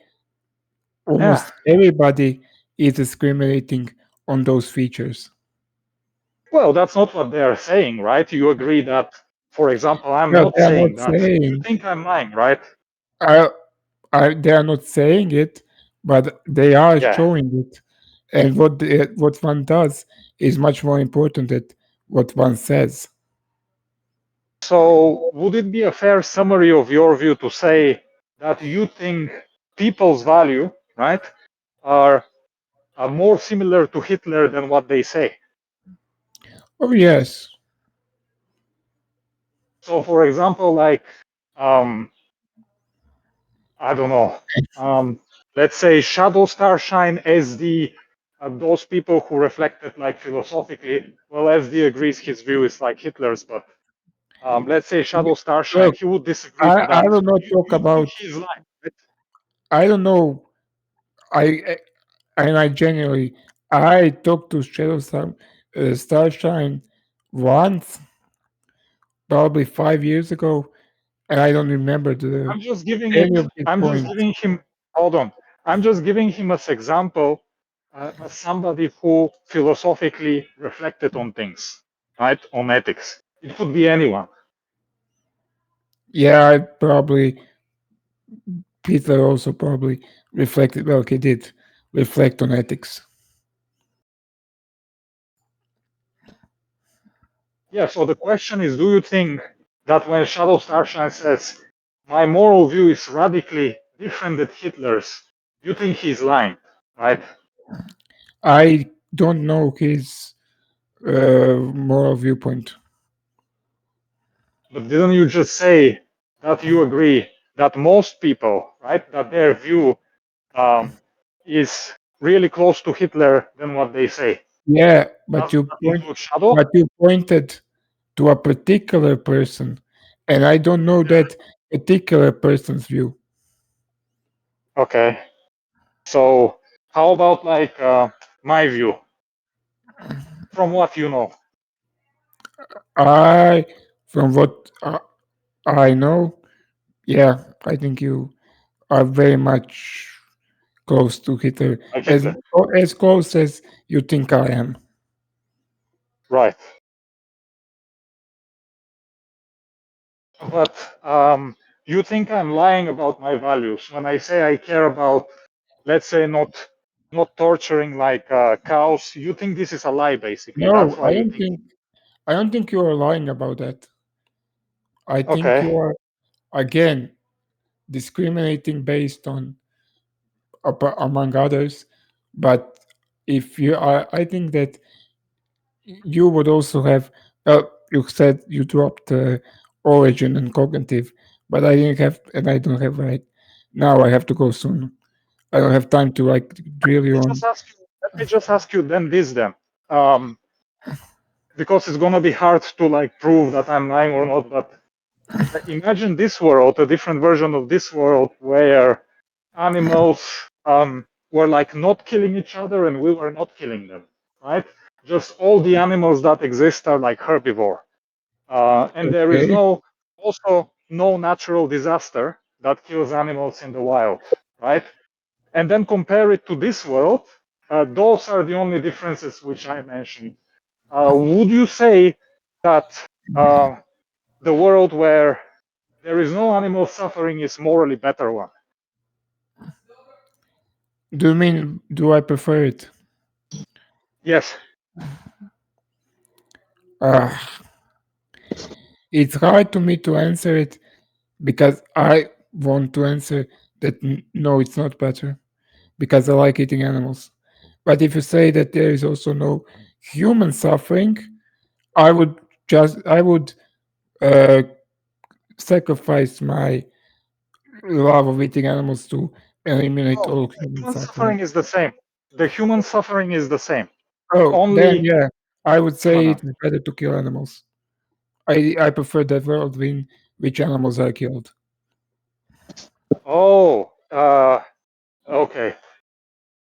Yeah. almost everybody is discriminating on those features. Well, that's not what they are saying, right? You agree that, for example, I'm Yeah, not they are not saying that. You saying. think I'm lying, right? I, they are not saying it, but they are Yeah. showing it. And what one does is much more important than what one says. So, would it be a fair summary of your view to say that you think people's value, right, are, are more similar to Hitler than what they say? Oh yes. So, for example, like, um, I don't know, um, let's say Shadow Starshine SD, those people who reflected like philosophically, well, SD agrees his view is like Hitler's, but let's say Shadow Starshine, Look, he would disagree to I that. will not talk You think about. he's lying, right? I don't know. I and I genuinely I talked to Starshine once, probably 5 years ago, and I don't remember I'm just giving any it. of his I'm just points. giving him. Hold on. I'm just giving him as example as somebody who philosophically reflected on things, right? On ethics. It could be anyone. Yeah, I probably Peter also probably reflected. Well, he did reflect on ethics. Yeah. So the question is, do you think that when Shadow Starshine says my moral view is radically different than Hitler's, you think he's lying, right? I don't know his moral viewpoint. But didn't you just say that you agree that most people, right, that their view um, is really close to Hitler than what they say? Yeah, Doesn't that include Shadow? but you pointed to a particular person, and I don't know that particular person's view. Okay. So how about like my view from what you know? I, from what I know, yeah, I think you are very much close to Hitler, Like as Hitler, as close as you think I am. right? But you think I'm lying about my values when I say I care about, let's say, not torturing like cows. You think this is a lie, basically. That's No, why you think. I don't think you are lying about that. I think Okay. you are again discriminating based on among others. But if you are, I think that you would also have. You said you dropped origin and cognitive, but I didn't have, and I don't have right now. I have to go soon. I don't have time to like drill you on. Let me just ask you then this then, um, because it's gonna be hard to like prove that I'm lying or not. But imagine this world, a different version of this world, where animals were like not killing each other and we were not killing them, right? Just all the animals that exist are like herbivore, and there is Okay. no natural disaster that kills animals in the wild, right? And then compare it to this world. Those are the only differences which I mentioned. Would you say that uh, the world where there is no animal suffering is morally better one? Do you mean do I prefer it? Yes. Uh, it's hard to me to answer it because I want to answer that no, it's not better because I like eating animals. But if you say that there is also no human suffering, I would uh, sacrifice my love of eating animals to eliminate No, all the human human suffering. suffering is the same. The human suffering is the same. Oh, then Only yeah, I would say uh it's better to kill animals. I prefer that world in which animals are killed. oh, okay.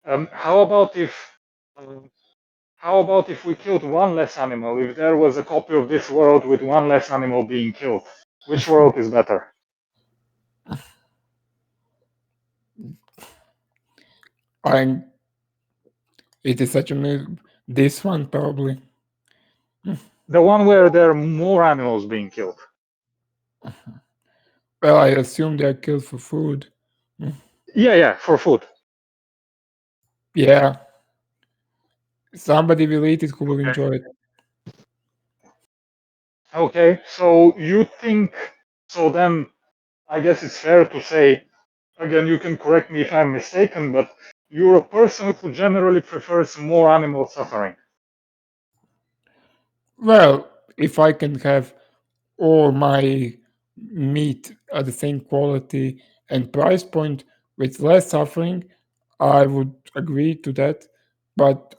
How about if um, how about if we killed one less animal? If there was a copy of this world with one less animal being killed, which world is better? I'm. It is such a this one probably. The one where there are more animals being killed. Well, I assume they are killed for food. Yeah, yeah, for food. Yeah, somebody will eat it who will Okay. enjoy it. Okay, so you think so then I guess it's fair to say, again, you can correct me if I'm mistaken, but you're a person who generally prefers more animal suffering. Well, if I can have all my meat at the same quality and price point with less suffering, I would agree to that. But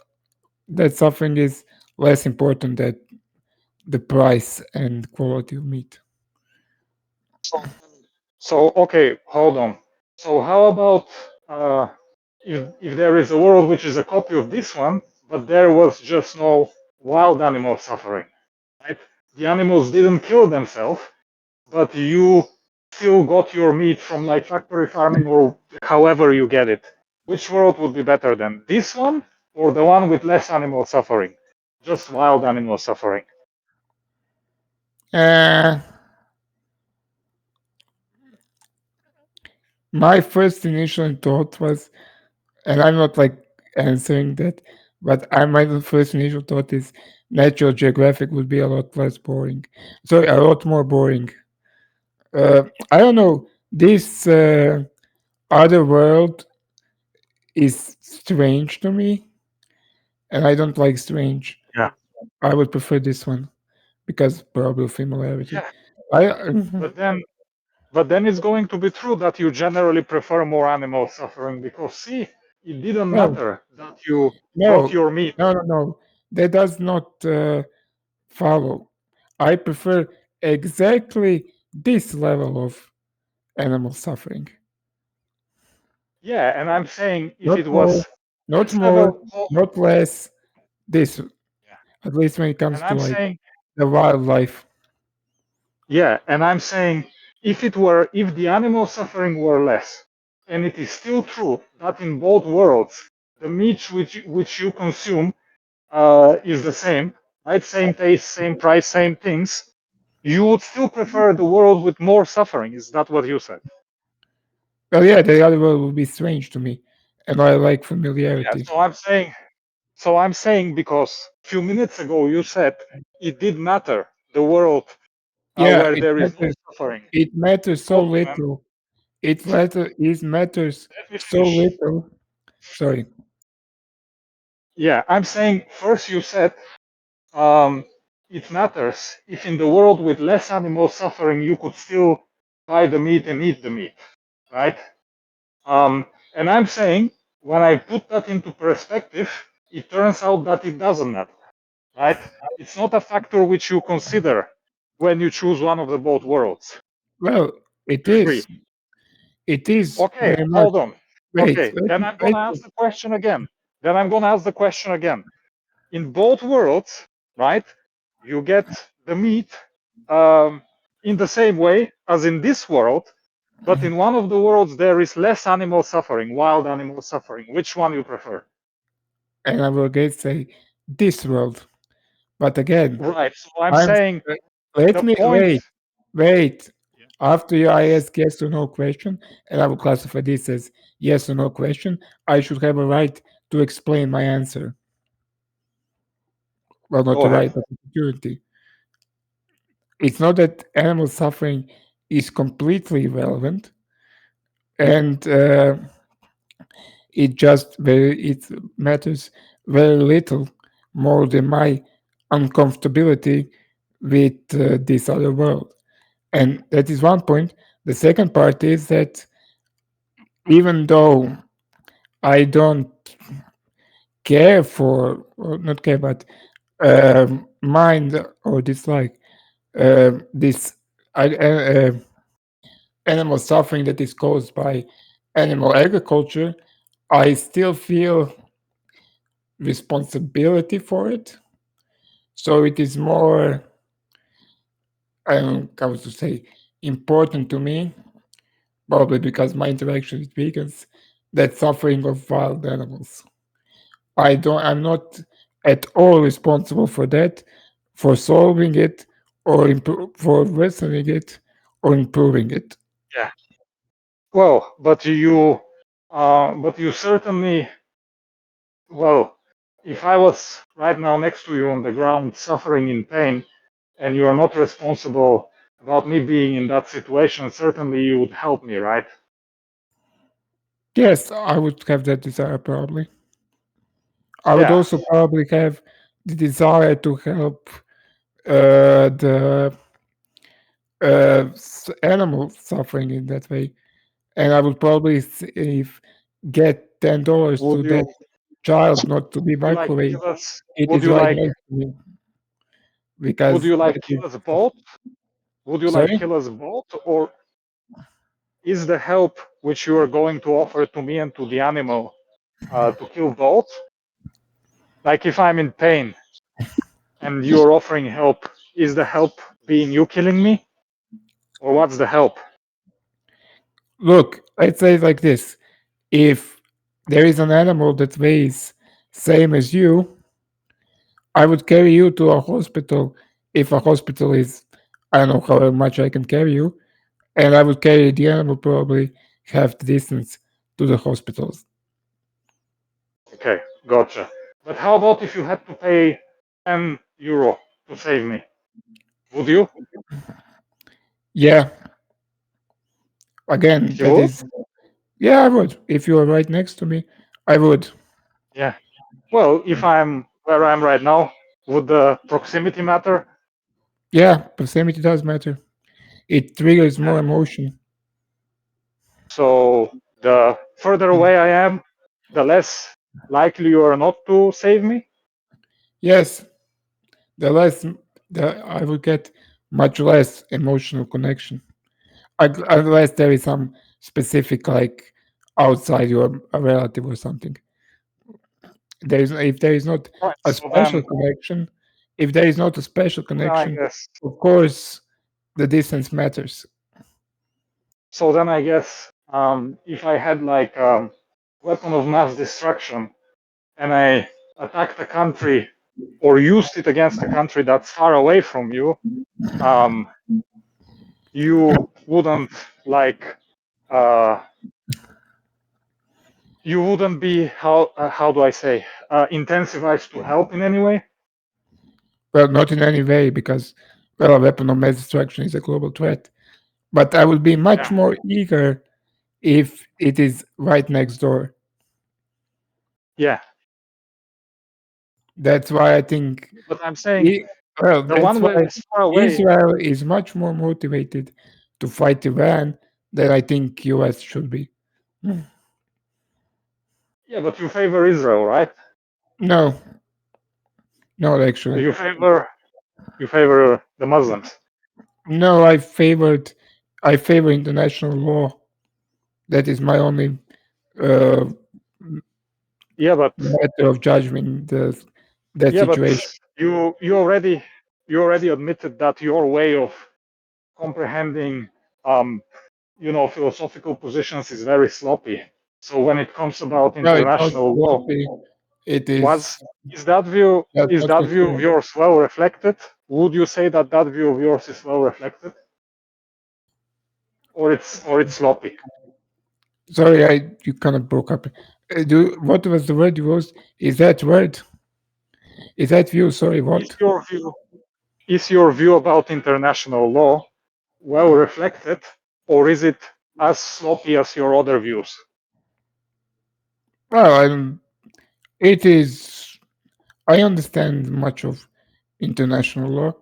that suffering is less important than the price and quality of meat. So, okay, hold on. So, how about if there is a world which is a copy of this one, but there was just no wild animal suffering, right? The animals didn't kill themselves, but you still got your meat from like factory farming or however you get it. Which world would be better then? This one or the one with less animal suffering? Just wild animal suffering. Uh, my first initial thought was, and I'm not like answering that, but my first initial thought is Natural Geographic would be a lot less boring. Sorry, a lot more boring. I don't know. This other world is strange to me, and I don't like strange. Yeah. I would prefer this one because probably familiarity. Yeah. I But then But then it's going to be true that you generally prefer more animal suffering because, see, it didn't no, matter that you got no, your meat. no. That does not follow. I prefer exactly this level of animal suffering. Yeah, and I'm saying if Not it more, was not this more, level, not less. This, yeah. at least when it And comes to I'm like saying, the wildlife. yeah, and I'm saying if the animal suffering were less, and it is still true that in both worlds, the meat which you consume is the same, right? Same taste, same price, same things. You would still prefer the world with more suffering. Is that what you said? Well, yeah, the other world would be strange to me, and I like Yeah. familiarity. So I'm saying because a few minutes ago you said it did matter the world Yeah, where there is no suffering. it matters so Okay, man. little. It matters Let me so finish. little. Sorry. Yeah, I'm saying first you said um, it matters if in the world with less animal suffering you could still buy the meat and eat the meat, right? And I'm saying when I put that into perspective, it turns out that it doesn't matter, right? It's not a factor which you consider when you choose one of the both worlds. Well, it Do you agree? is. It is Okay, very much. hold on. Wait, Okay, let then me, I'm gonna ask the question again. Then I'm gonna ask the question again. In both worlds, right? You get the meat um, in the same way as in this world, but in one of the worlds there is less animal suffering, wild animal suffering. Which one you prefer? and I will again say this world. But again, Right. So I'm I'm. saying Let the me point. wait. After you I ask yes or no question, and I will classify this as yes or no question, I should have a right to explain my answer. Well, not Go a ahead. right, but opportunity. it's not that animal suffering is completely irrelevant, and it matters very little more than my uncomfortability with this other world. And that is one point. The second part is that even though I don't care for, or not care, but mind or dislike this animal suffering that is caused by animal agriculture, I still feel responsibility for it. So it is more, I would say, important to me, probably because my interaction with vegans, that suffering of wild animals. I'm not at all responsible for that, for solving it, or for worsening it, or improving it. Yeah. Well, but you certainly, well, if I was right now next to you on the ground suffering in pain, and you are not responsible about me being in that situation, certainly you would help me, right? Yes, I would have that desire probably. I would Yeah. also probably have the desire to help the animal suffering in that way, and I would probably if get $10 Would to that you child not to be would you like microwaved. give us It would is you right like next to me would because you like that kill is us both? Would you like sorry. kill us both, or is the help which you are going to offer to me and to the animal to kill both? Like if I'm in pain and you're offering help, is the help being you killing me, or what's the help? Look, let's say it like this: if there is an animal that weighs same as you, I would carry you to a hospital if a hospital is, I don't know how much I can carry you, and I would carry the animal probably half the distance to the hospitals. Okay, gotcha. But how about if you had to pay €10 to save me? Would you? Yeah, again, You that would? is, yeah, I would. If you are right next to me, I would. Yeah. Well, if I'm where I'm right now, would the proximity matter? Yeah, proximity does matter. It triggers Yeah. more emotion. So the further away I am, the less likely you are not to save me. Yes, the less I would get much less emotional connection. Unless there is some specific like outside your a relative or something. There is if there is not Right. a So special then, connection, if there is not a special so then I connection, guess, of course the distance matters. so then I guess, if I had like weapon of mass destruction and I attacked a country or used it against a country that's far away from you, um, you wouldn't like uh, you wouldn't be how do I say intensivized to help in any way. Well, not in any way because well, a weapon of mass destruction is a global threat. But I will be much Yeah, more eager if it is right next door. yeah. That's why I think But I'm saying I- well, the that's one why where it's far away. Israel is much more motivated to fight Iran than I think US should be. Yeah, but you favor Israel, right? No, not actually. You favor the Muslims. No, I favor international law. That is my only uh, Yeah, but matter of judgment in that yeah, but situation. you already admitted that your way of comprehending um, philosophical positions is very sloppy. So when it comes about Well, it's not international law, sloppy. It was is is that view that's is not that for view of sure. yours well reflected? Would you say that that view of yours is well reflected, or it's sloppy? Sorry, you kind of broke up. What was the word you used? Is that word? Is that view? Sorry, Is what? your view is your view about international law well reflected, or is it as sloppy as your other views? Well, it is. I understand much of international law.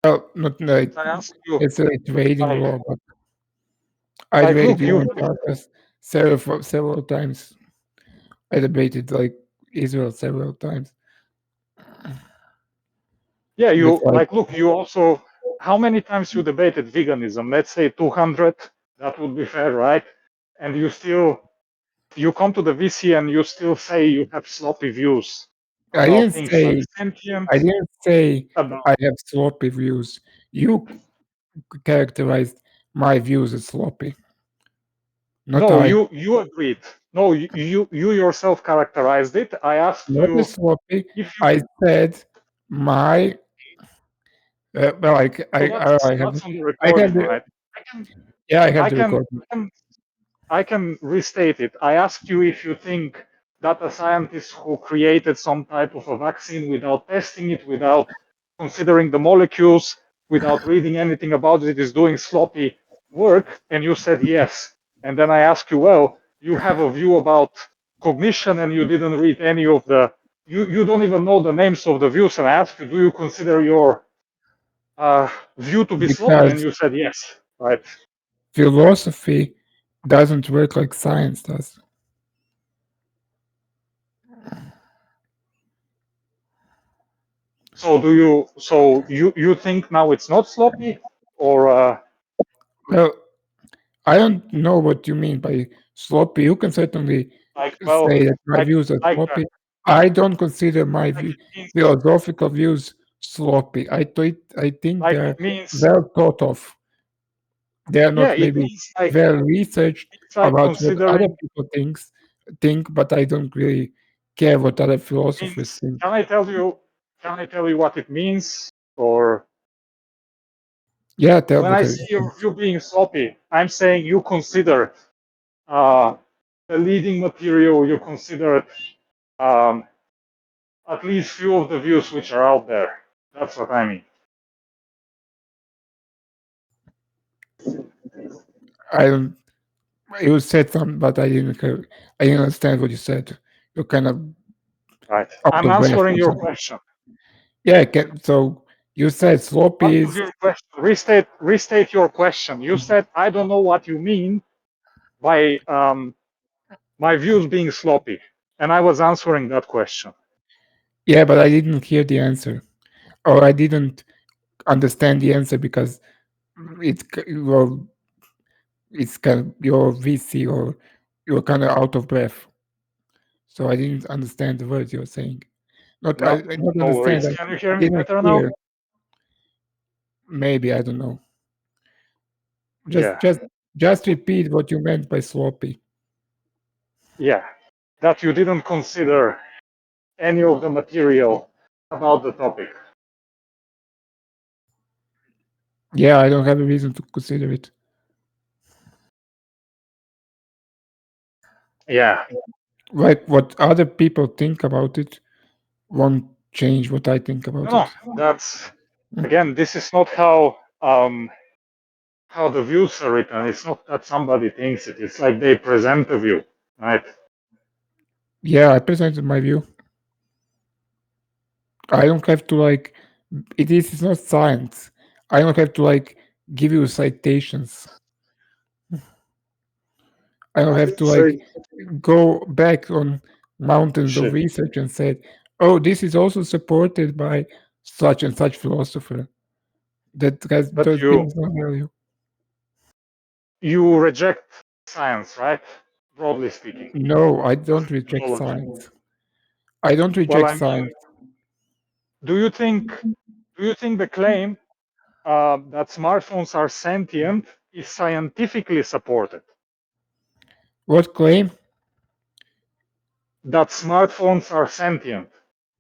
Well, not like I ask you, it's a trading like, law, but I debated look, law you in Cyprus several times. I debated like Israel several times yeah, with you like like, look, you also, how many times you debated veganism? Let's say 200, that would be fair, right? And you still, you come to the VC and you still say you have sloppy views I about didn't things like say sentient, I didn't say about, I have sloppy views. You characterized my views as sloppy, not no, I. you agreed. No, you yourself characterized it. I asked Not you as sloppy. if you, I said my well, so I have that's on the I can recording, do, right? I can yeah, I have I the can recording. I can I can restate it. I asked you if you think data scientists who created some type of a vaccine without testing it, without considering the molecules, without reading anything about it, is doing sloppy work, and you said yes. And then I asked you, well, you have a view about cognition, and you didn't read any of the, you don't even know the names of the views. And I asked you, do you consider your view to be sloppy? And Because you said yes, right? philosophy doesn't work like science does. So do you? So you think now it's not sloppy, or Well, I don't know what you mean by sloppy. You can certainly like, well, say that my like views are like uh, sloppy. I don't consider my like it means philosophical views sloppy. I think like they're it means well thought of. They are yeah, not it maybe means like well researched it's like about what other considering. people think, but I don't really care what other It philosophers means think. can I tell you? Can I tell you what it means? Or Yeah, tell when what I I see you being sloppy, I'm saying you consider uh, the leading material. You consider um, at least few of the views which are out there. That's what I mean. I don't. You said something, but I didn't hear. I didn't understand what you said. You're kind of Right. out I'm of breath answering or your something. question. Yeah, so you said What sloppy was is. your question? Restate your question. You said I don't know what you mean by my views being sloppy, and I was answering that question. Yeah, but I didn't hear the answer, or I didn't understand the answer because well, it's kind of your VC or you're kind of out of breath. So I didn't understand the words you were saying. No, I not no understand. worries. Can you I hear me didn't better now? hear. Maybe I don't know. Just Yeah, just just repeat what you meant by sloppy. yeah. That you didn't consider any of the material about the topic. Yeah, I don't have a reason to consider it. Yeah. Like what other people think about it won't change what I think No, about no. it. That's Mm. again. This is not how the views are written. It's not that somebody thinks it. It's like they present a view, right? Yeah, I presented my view. I don't have to like it's not science. I don't have to like give you citations. I don't I have didn't to like say go back on mountains of shit. research and say, "Oh, this is also supported by such and such philosopher." That has But those things don't value. you reject science, right? Broadly speaking, No, I as don't a reject methodology. science. I don't Well, reject I mean, science. do you think the claim that smartphones are sentient is scientifically supported? What claim? That smartphones are sentient.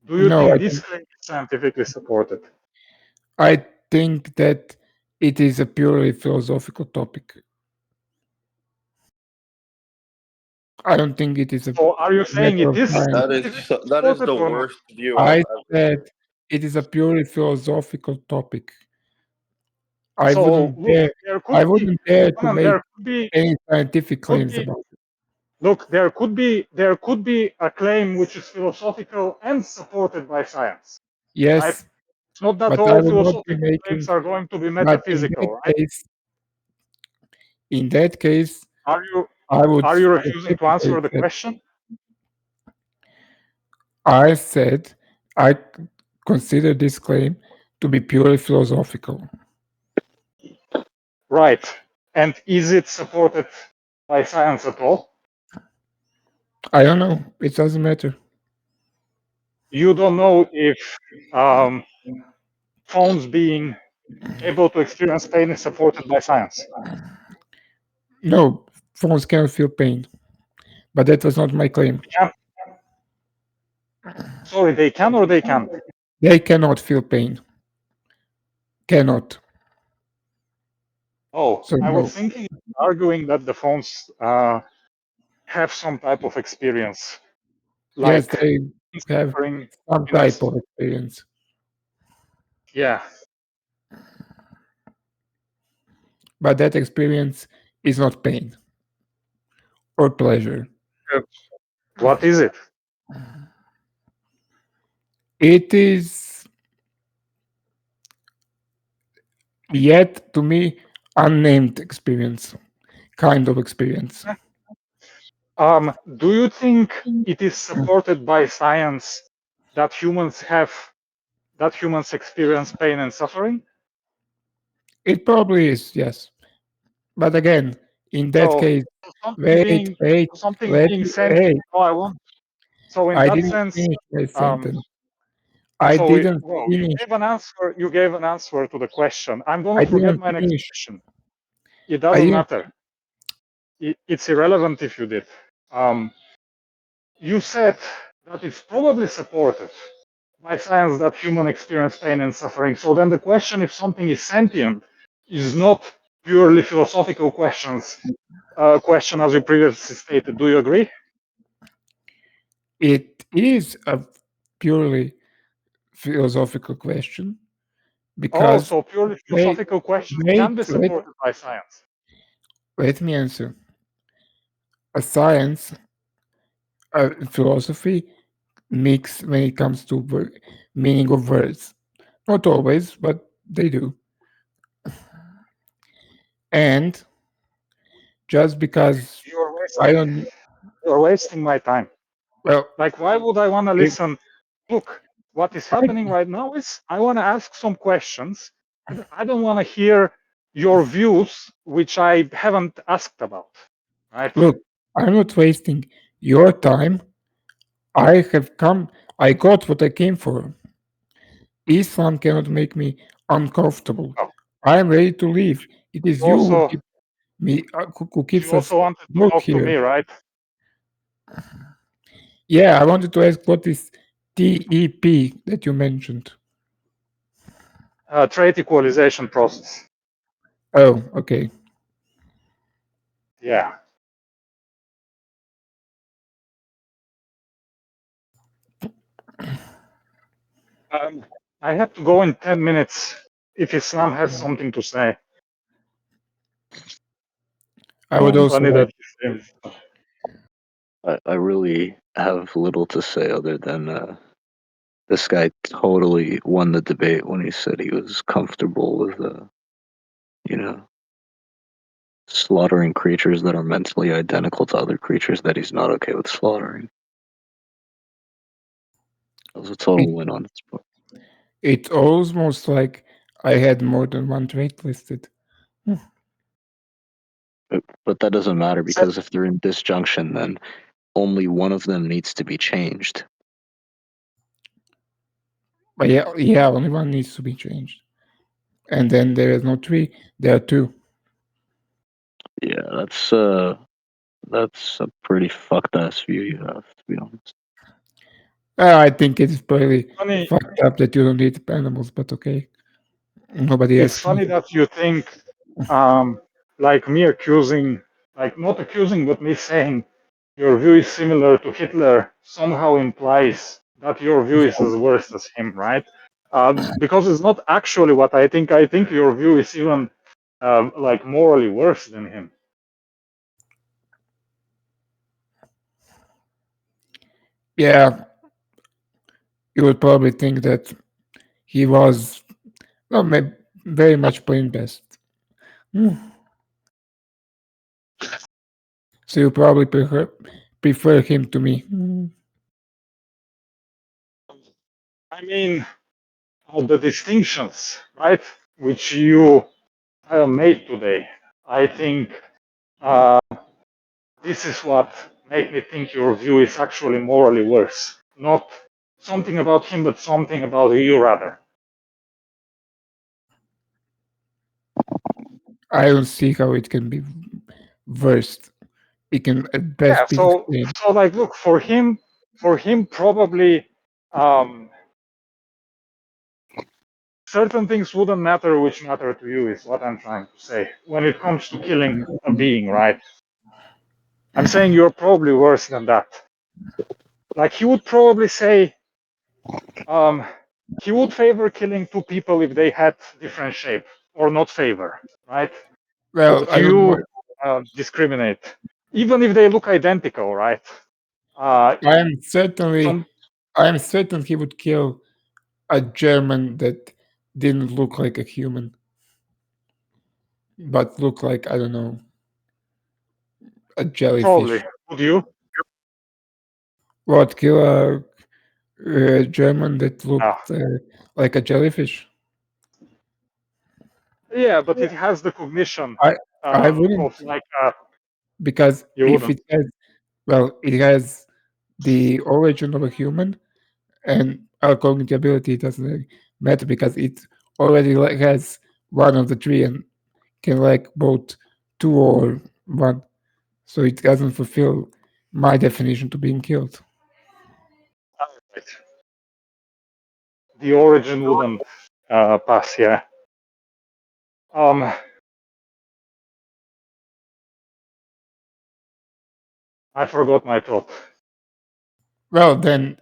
Do you No, think this claim is scientifically supported? I think that it is a purely philosophical topic. I don't think it is a So are you saying matter it of is science. scientifically That is supported the or not? worst view I've I ever. said it is a purely philosophical topic. I So wouldn't look, dare. there could I be, wouldn't dare to Conan, make there could be, any scientific could claims be, about it. look, there could be a claim which is philosophical and supported by science, right? Yes, It's not that but all I would not be philosophical claims making. are going to be But metaphysical, right? in that case, Are you I would are you refusing to specifically answer the say question? I said I consider this claim to be purely philosophical. Right. And is it supported by science at all? I don't know. It doesn't matter. You don't know if um, phones being able to experience pain is supported by science. No, phones cannot feel pain. But that was not my claim. They can, sorry, they can or they can't? They cannot feel pain. Cannot. Oh, So I was no. thinking, arguing that the phones have some type of experience, Yes, like they have suffering some in type this. of experience. Yeah. But that experience is not pain or pleasure. Uh, What is it? It is yet to me unnamed experience, kind of experience. Do you think it is supported by science that humans experience pain and suffering? It probably is, yes. But again, in that So case, something wait, being wait, something let being me, sentient. hey, No, I won't. So in I that didn't sense, finish my um, sentence. I didn't well, you finish. gave an answer. You gave an answer to the question. I'm gonna I forget didn't my next finish. question. It I doesn't didn't. matter. It's irrelevant if you did. Um, you said that it's probably supported by science that human experience pain and suffering. So then the question if something is sentient is not purely philosophical question as you previously stated. Do you agree? It is a purely philosophical question Oh, because so purely wait, philosophical questions can wait, be supported by science. let me answer. A science, a philosophy mix when it comes to meaning of words. Not always, but they do. And just because You're I wasting don't, you're wasting my time. well, Like, why would I want to if listen? Look, what is I, happening right now is I want to ask some questions, and I don't want to hear your views, which I haven't asked about. Right? look, I'm not wasting your time. I have come, I got what I came for. Islam cannot make me uncomfortable. Oh, I am ready to leave. It is you you who also keep me, who you keeps us also wanted to both talk to here. me, right? Yeah, I wanted to ask what is TEP that you mentioned. Trade equalization process. Oh, okay. Yeah. Um, I have to go in 10 minutes. If Islam has something to say, I would also funny like. that you say. I really have little to say other than this guy totally won the debate when he said he was comfortable with, you know, slaughtering creatures that are mentally identical to other creatures that he's not okay with slaughtering. That was a total win on his part. It's almost like I had more than one trait listed. But that doesn't matter So, because if they're in disjunction, then only one of them needs to be changed. But yeah, yeah, only one needs to be changed. And then there is no three, there are two. Yeah, that's a pretty fucked ass view you have, to be honest. I think it's probably funny. fucked up that you don't eat animals, but okay. Nobody It's asked me. funny that you think, um, like me accusing, like not accusing, but me saying your view is similar to Hitler somehow implies that your view is as worse as him, right? Because it's not actually what I think. I think your view is even like morally worse than him. Yeah, you would probably think that he was well, very much playing best. Hmm. So you probably prefer him to me. I mean, the distinctions, right, which you made today, I think uh, this is what made me think your view is actually morally worse. Not something about him, but something about you, rather. I don't see how it can be worst. It can at Yeah. best be the So, same. like, look, for him, probably um, certain things wouldn't matter, which matter to you, is what I'm trying to say. When it comes to killing a being, right? I'm saying you're probably worse than that. Like, he would probably say, um, he would favor killing two people if they had different shape, or not favor, right? Well, But I don't know. you discriminate, even if they look identical, right? Uh, I am certainly, some I am certain he would kill a German that didn't look like a human, but looked like, I don't know, a probably jellyfish. would you? What, kill a German that Yeah, looked like a jellyfish? yeah, but it has the cognition I I of wouldn't, like because you if wouldn't. it has, well, it has the origin of a human, and our cognitive ability doesn't really matter because it already has one of the three and can like both two or one. So it doesn't fulfill my definition to being killed. Right. The origin wouldn't pass. Yeah. Um, I forgot my thought. Well, then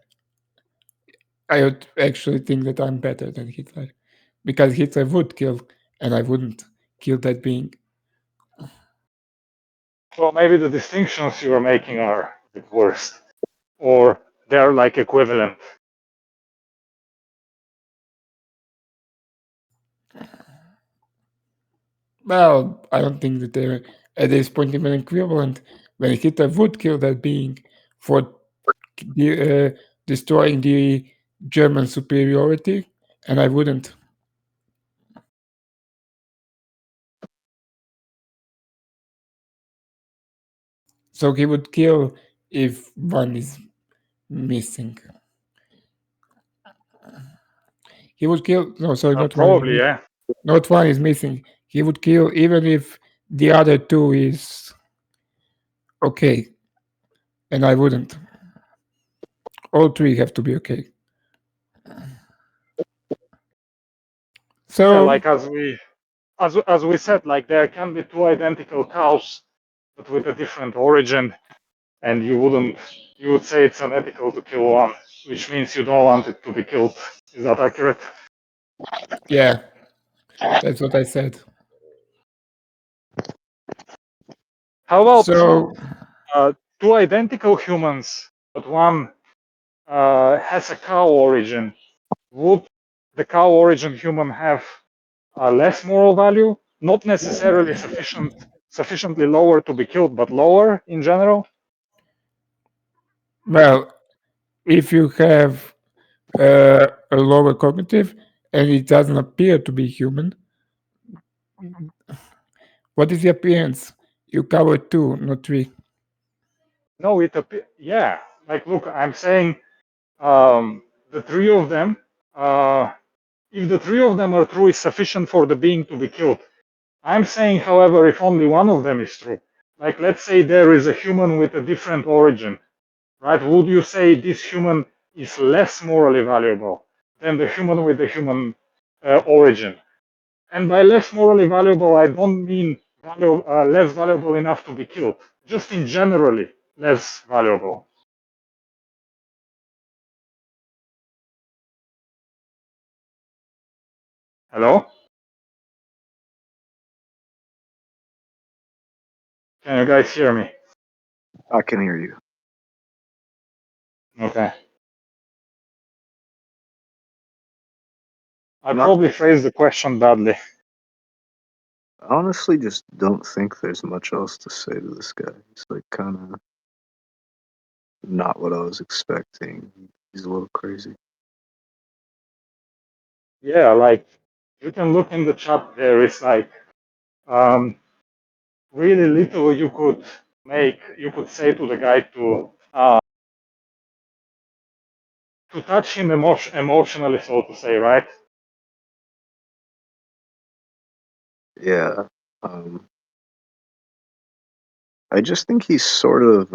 I would actually think that I'm better than Hitler because Hitler would kill and I wouldn't kill that being. Well, maybe the distinctions you are making are the worst, or they're like equivalent. Well, I don't think that they're at this point even equivalent. When Hitler would kill that being for destroying the German superiority, and I wouldn't. So he would kill if one is missing. He would kill. No, sorry, not one is Probably, missing. yeah. Not one is missing. He would kill even if the other two is okay, and I wouldn't. All three have to be okay. Yeah, So like as we said, like there can be two identical cows, but with a different origin, and you would say it's unethical to kill one, which means you don't want it to be killed. Is that accurate? yeah, that's what I said. How about So two identical humans, but one has a cow origin? Would the cow origin human have less moral value? Not necessarily sufficiently lower to be killed, but lower in general? well, if you have a lower cognitive and it doesn't appear to be human, what is the appearance? You cover two, not three. No, yeah. Like, look, I'm saying the three of them. If the three of them are true, is sufficient for the being to be killed. I'm saying, however, if only one of them is true, like let's say there is a human with a different origin, right? Would you say this human is less morally valuable than the human with the human origin? And by less morally valuable, I don't mean less valuable enough to be killed, just in generally. less valuable. Hello? Can you guys hear me? I can hear you. Okay. I Not probably phrased the question badly. I honestly just don't think there's much else to say to this guy. He's like kind of not what I was expecting. He's a little crazy. Yeah, like you can look in the chat. There is like um, really little you could make. You could say to the guy to touch him emotionally, so to say, right? Yeah. I just think he's sort of